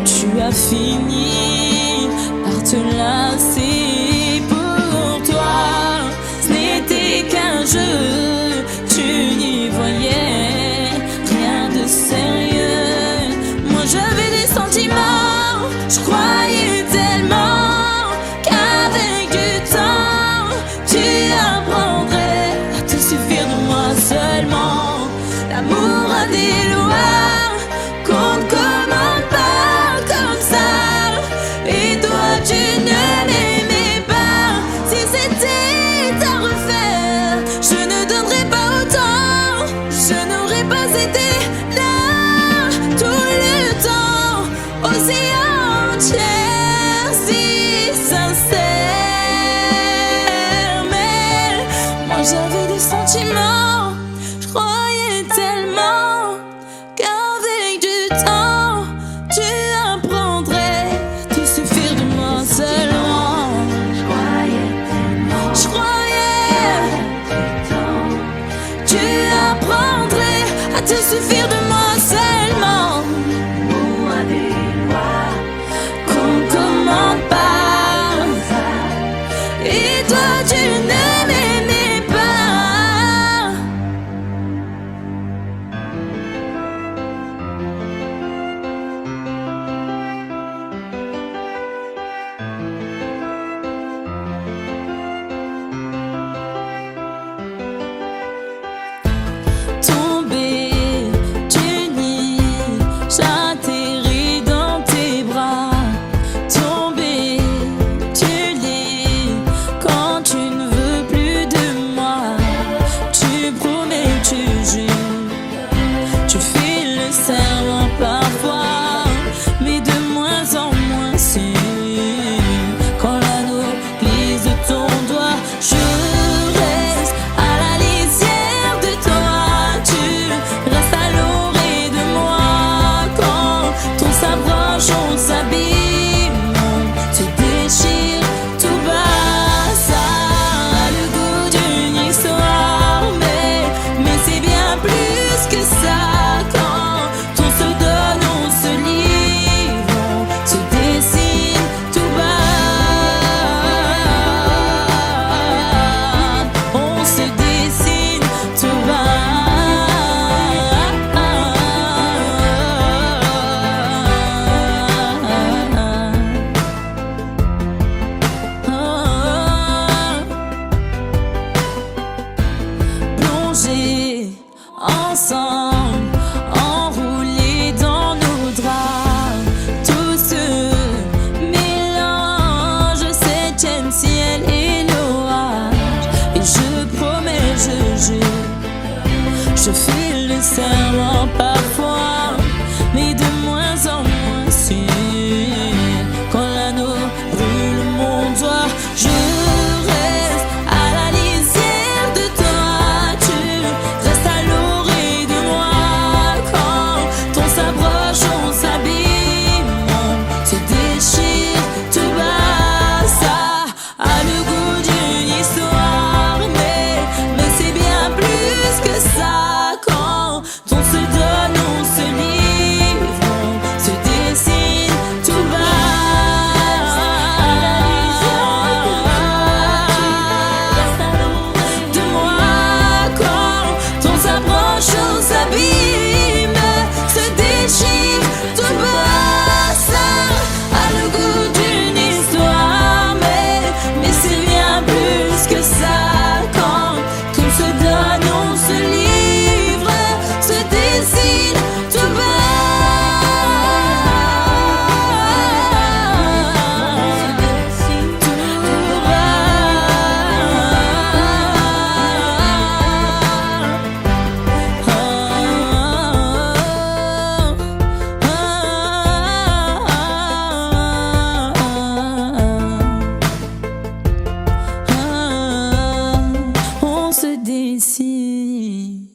tu as fini par te lasser. Pour toi, ce n'était qu'un jeu, tu n'y voyais rien de sérieux. Moi j'avais des sentiments, je croyais tellement qu'avec du temps, tu apprendrais à te suffire de moi seulement. L'amour a des lois qu'on ne commande pas comme ça. Et toi tu ne m'aimais pas. Si c'était à refaire, je ne donnerais pas autant. Je n'aurais pas été là tout le temps, aussi entière, si sincère. Mais moi j'avais des sentiments, je croyais tellement qu'avec du temps, tu apprendrais à te suffire de moi seulement. Je croyais, tu apprendrais à te suffire de moi seulement. Qu'on commande pas. Et toi tu ne m'aimais pas. Tomber, tu ensemble, enroulés dans nos draps. Tout se mélange, septième ciel et l'orage. Et je promets, je jure, je fais le serment parfois, mais de moins en moins sûr. Quand l'anneau brûle mon doigt, je reste à la lisière de toi. Tu restes à l'orée de moi. Quand on s'approche, on s'abîme, on se déchire tout bas. Ça a le goût d'une histoire, mais c'est bien plus que ça. Quand on se donne, on se livre, on se dessine tout bas. De moi, quand on s'approche, on s'abîme, se déchire tout bas. Ça a le goût d'une histoire, mais c'est bien plus que ça. Quand on se donne, on se livre, se dessine tout bas. On se dessine.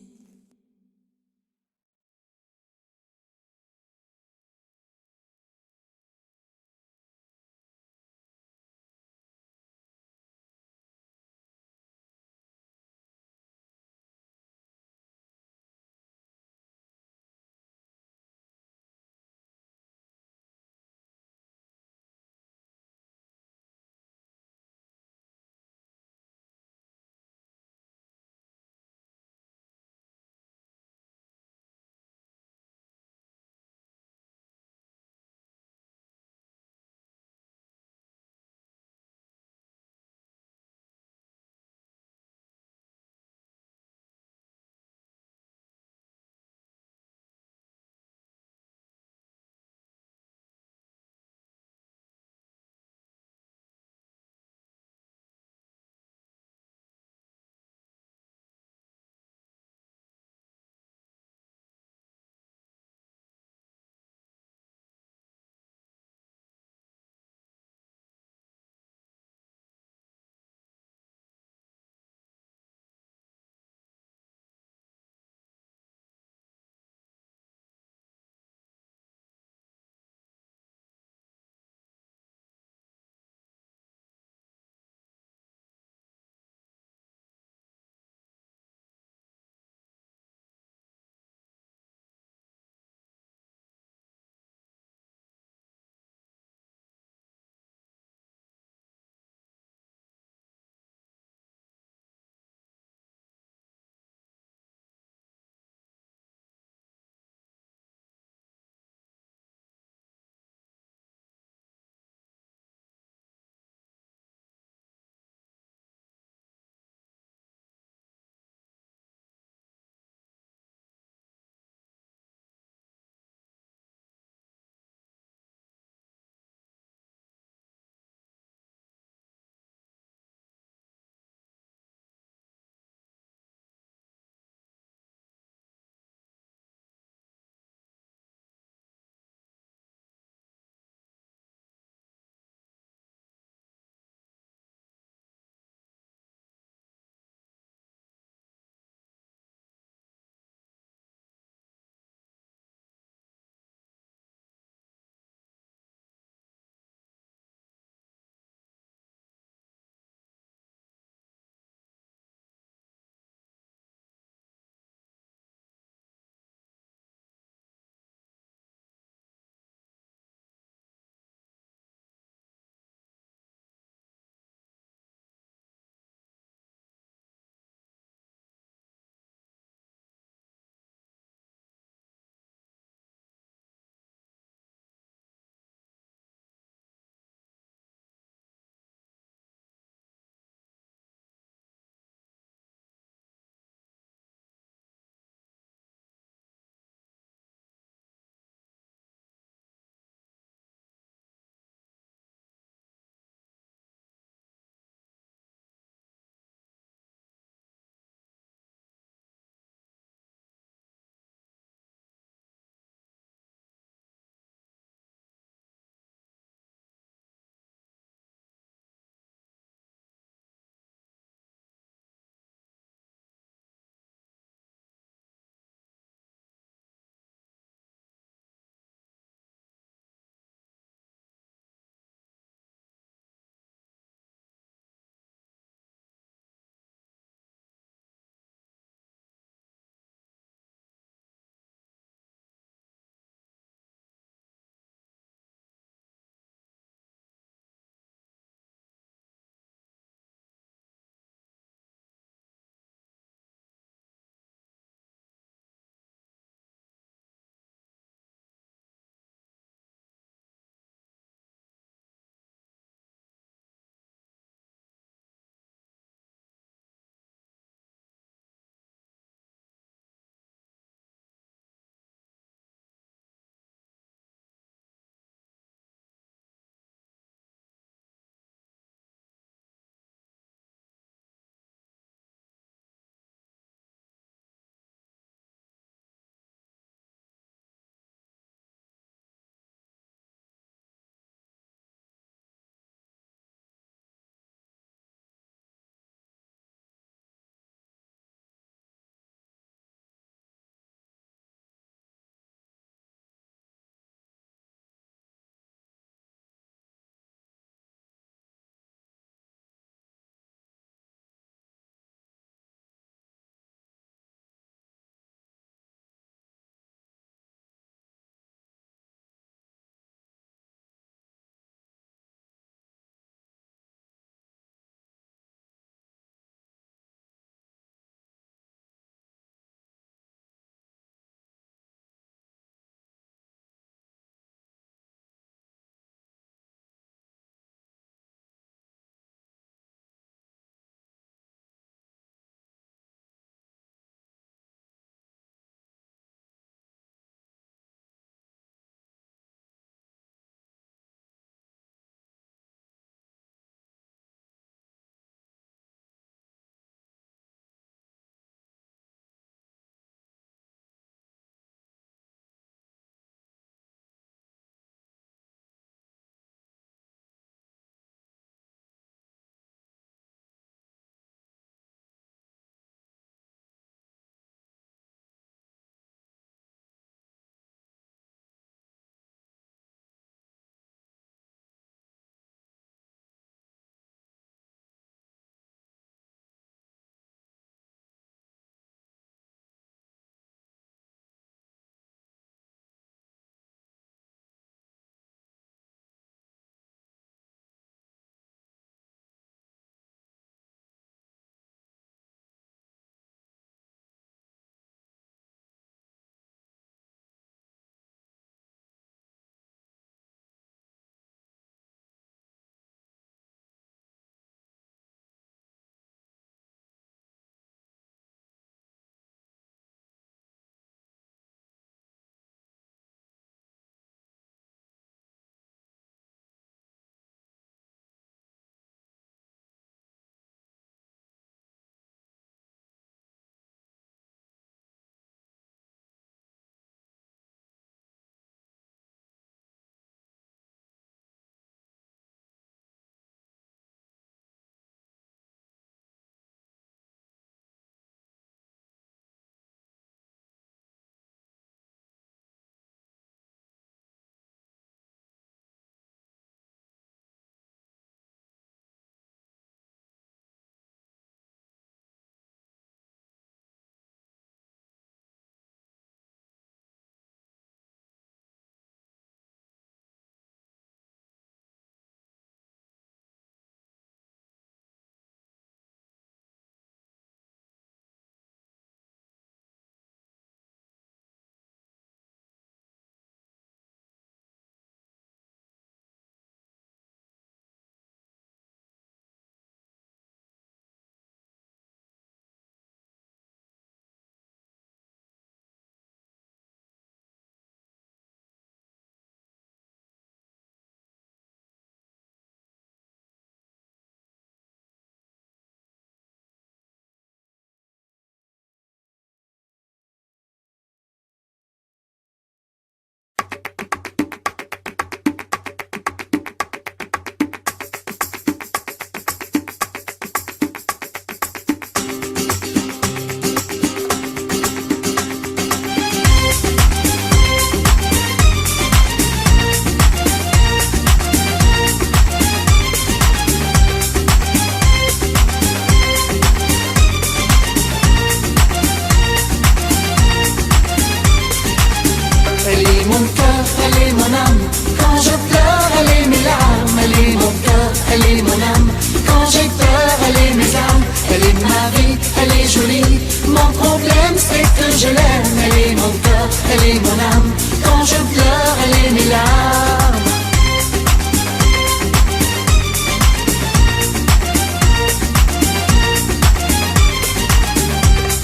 mon âme. Quand j'ai peur, elle est mes âmes. Elle est ma vie, elle est jolie. Mon problème c'est que je l'aime. Elle est mon cœur, elle est mon âme. Quand je pleure, elle est mes larmes.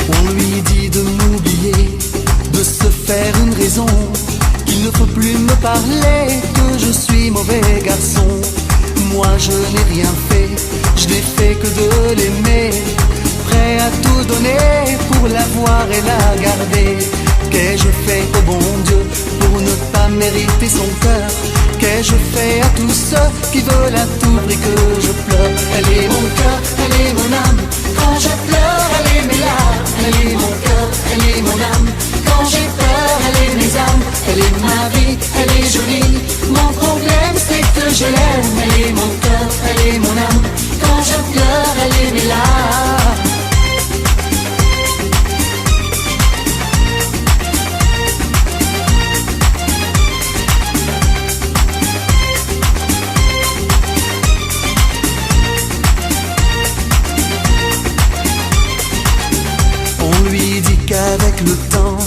On lui dit de m'oublier, de se faire une raison, qu'il ne faut plus me parler, que je suis mauvais garçon. Moi je n'ai rien fait, je n'ai fait que de l'aimer, prêt à tout donner pour la voir et la garder. Qu'ai-je fait au bon Dieu pour ne pas mériter son cœur? Qu'ai-je fait à tous ceux qui veulent à tout prix que je pleure? Elle est mon cœur, elle est mon âme. Quand je pleure, elle est mes larmes. Elle est mon cœur, elle est mon âme. Quand j'ai peur, elle est mes âmes. Elle est ma vie, elle est jolie. Mon problème c'est que je l'aime. Elle est mon cœur, elle est mon âme. Quand je pleure, elle est mes larmes. Qu'avec le temps,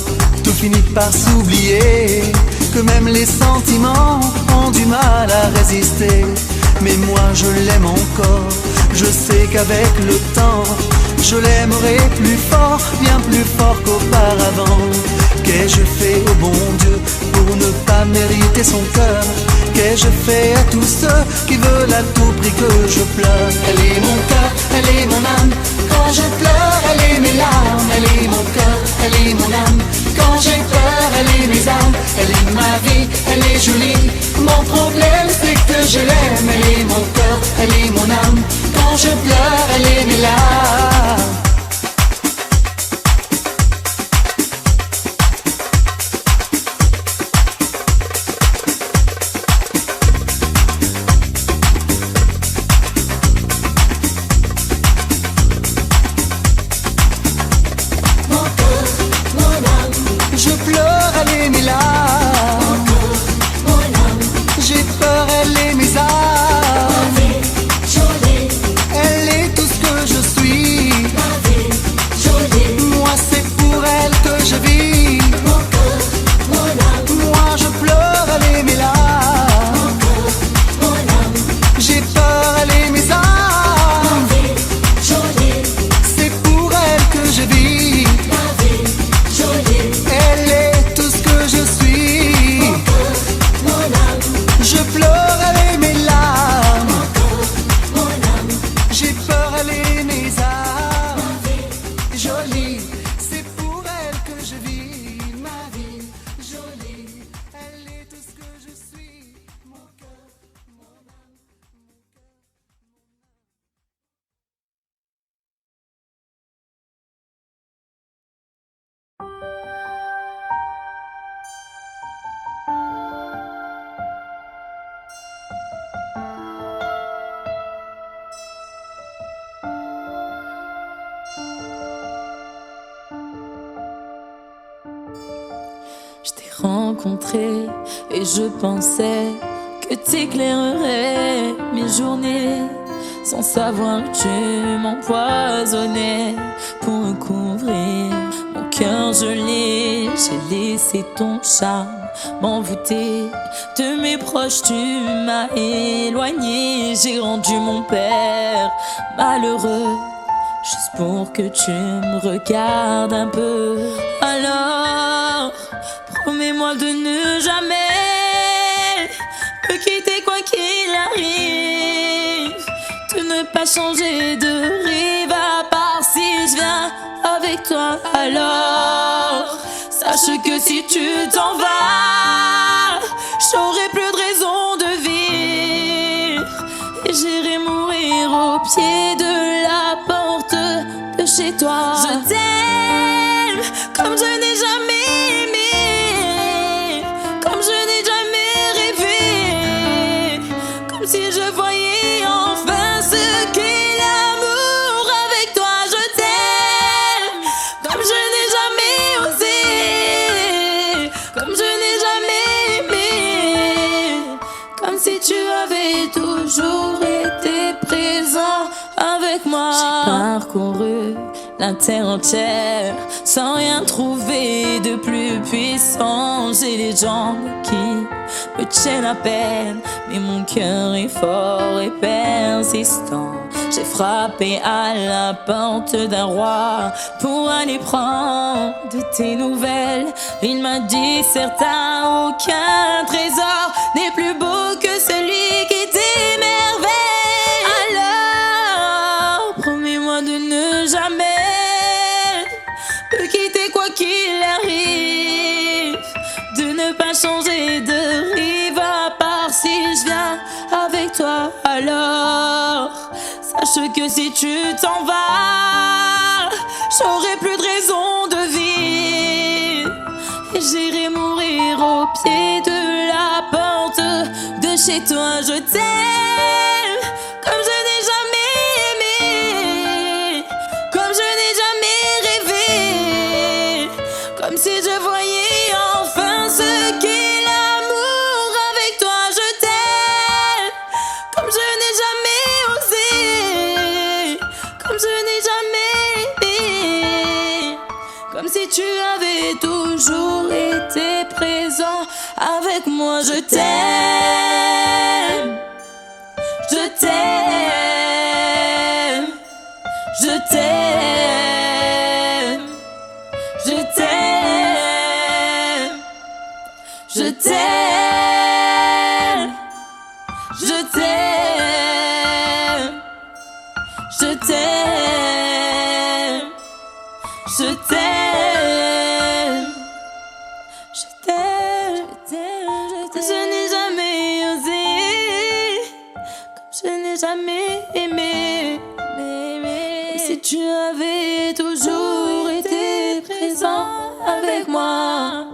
tout finit par s'oublier, que même les sentiments ont du mal à résister. Mais moi je l'aime encore, je sais qu'avec le temps, je l'aimerai plus fort, bien plus fort qu'auparavant. Qu'ai-je fait au bon Dieu pour ne pas mériter son cœur? Qu'ai-je fait à tous ceux qui veulent à tout prix que je pleure? Elle est mon cœur, elle est mon âme. Quand je pleure, elle est mes larmes. Elle est mon cœur, elle est mon âme. Quand j'ai peur, elle est mes âmes. Elle est ma vie, elle est jolie. Mon problème c'est que je l'aime. Elle est mon cœur, elle est mon âme. Quand je pleure, elle est mes larmes. Je t'ai rencontré et je pensais que t'éclairerais mes journées. Sans savoir que tu m'empoisonnais pour me couvrir mon cœur gelé. J'ai laissé ton charme m'envoûter de mes proches, tu m'as éloigné. J'ai rendu mon père malheureux juste pour que tu me regardes un peu. Alors promets-moi de ne jamais me quitter quoi qu'il arrive, de ne pas changer de rive à part si je viens avec toi. Alors sache que si tu t'en vas, j'aurai plus de raison de vivre et j'irai mourir au pied de la porte de chez toi. Je t'aime comme je n'ai jamais aimé, comme je n'ai jamais rêvé, comme si je voyais enfin ce qu'est l'amour avec toi. Je t'aime comme je n'ai jamais osé, comme je n'ai jamais aimé, comme si tu avais toujours été près moi. J'ai parcouru la terre entière sans rien trouver de plus puissant. J'ai les jambes qui me tiennent à peine, mais mon cœur est fort et persistant. J'ai frappé à la porte d'un roi pour aller prendre de tes nouvelles. Il m'a dit certain, aucun trésor n'est plus beau que celui qui t'émerveille. Alors, promets-moi de ne jamais me quitter quoi qu'il arrive, de ne pas changer de rive, à part si je viens avec toi. Alors, sache que si tu t'en vas, j'aurai plus de raison de vivre, et j'irai mourir au pied de la porte de chez toi. Je t'aime comme je n'ai jamais aimé, comme je n'ai jamais rêvé, comme si je voyais enfin ce qu'est l'amour avec toi. Je t'aime comme je n'ai jamais osé, comme je n'ai jamais aimé, comme si tu avais toujours été présent avec moi. Je t'aime, je t'aime, je t'aime, je t'aime, je t'aime, je t'aime, je t'aime, je t'aime, je t'aime, je n'ai jamais osé, comme je n'ai jamais aimé, comme si tu avais toujours été présent avec moi.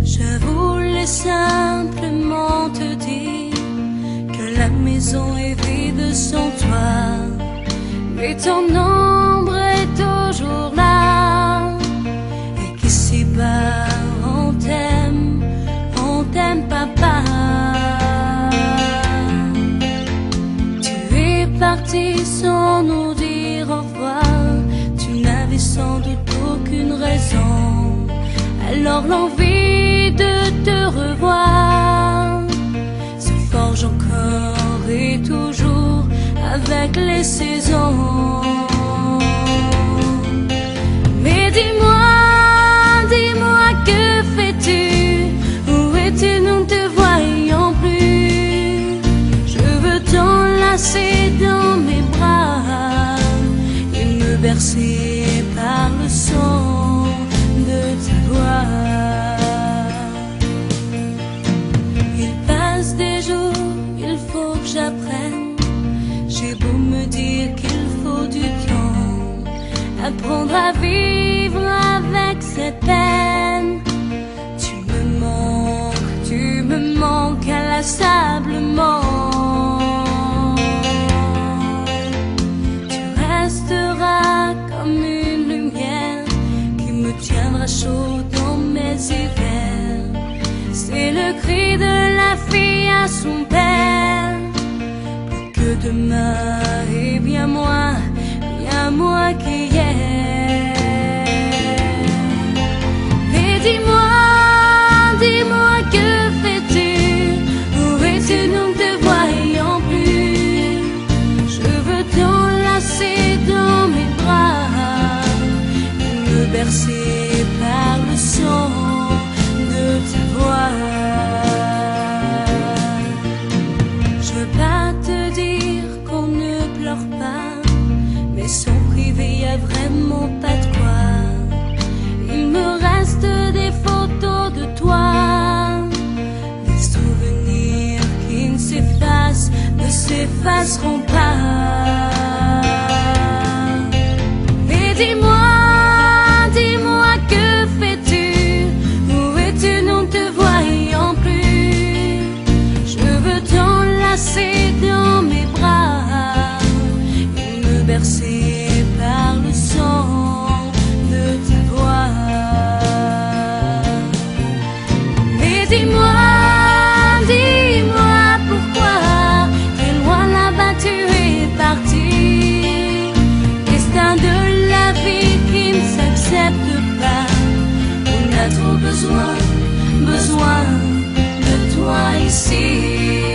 Je voulais simplement te dire que la maison est vide sans toi, mais ton ombre est toujours là, et qu'ici-bas on t'aime papa. Tu es parti sans nous dire au revoir, tu n'avais sans doute aucune raison, alors l'envie de te revoir se forge encore et toujours avec les saisons. Mais dis-moi, que fais-tu? Où es-tu? Nous ne te voyons plus. Je veux t'enlacer dans mes bras et me bercer par le son de ta voix. Il passe des jours, il faut que j'apprenne. J'ai beau me dire qu'il faut du temps, apprendre à vivre avec cette peine. Tu me manques inlassablement. Tu resteras comme une lumière qui me tiendra chaud dans mes hivers. C'est le cri de la fille à son père. Plus que demain et bien moins qu'hier. Mais dis-moi, que fais-tu? Où es-tu? Nous ne te voyons plus. Je veux t'enlacer dans mes bras et me bercer par le son de ta voix. Je veux pas te dire qu'on ne pleure pas, mais sans privé y a vraiment pas de quoi. Il me reste des photos de toi, des souvenirs qui ne s'effaceront pas. Mais dis-moi, pas trop besoin de toi ici.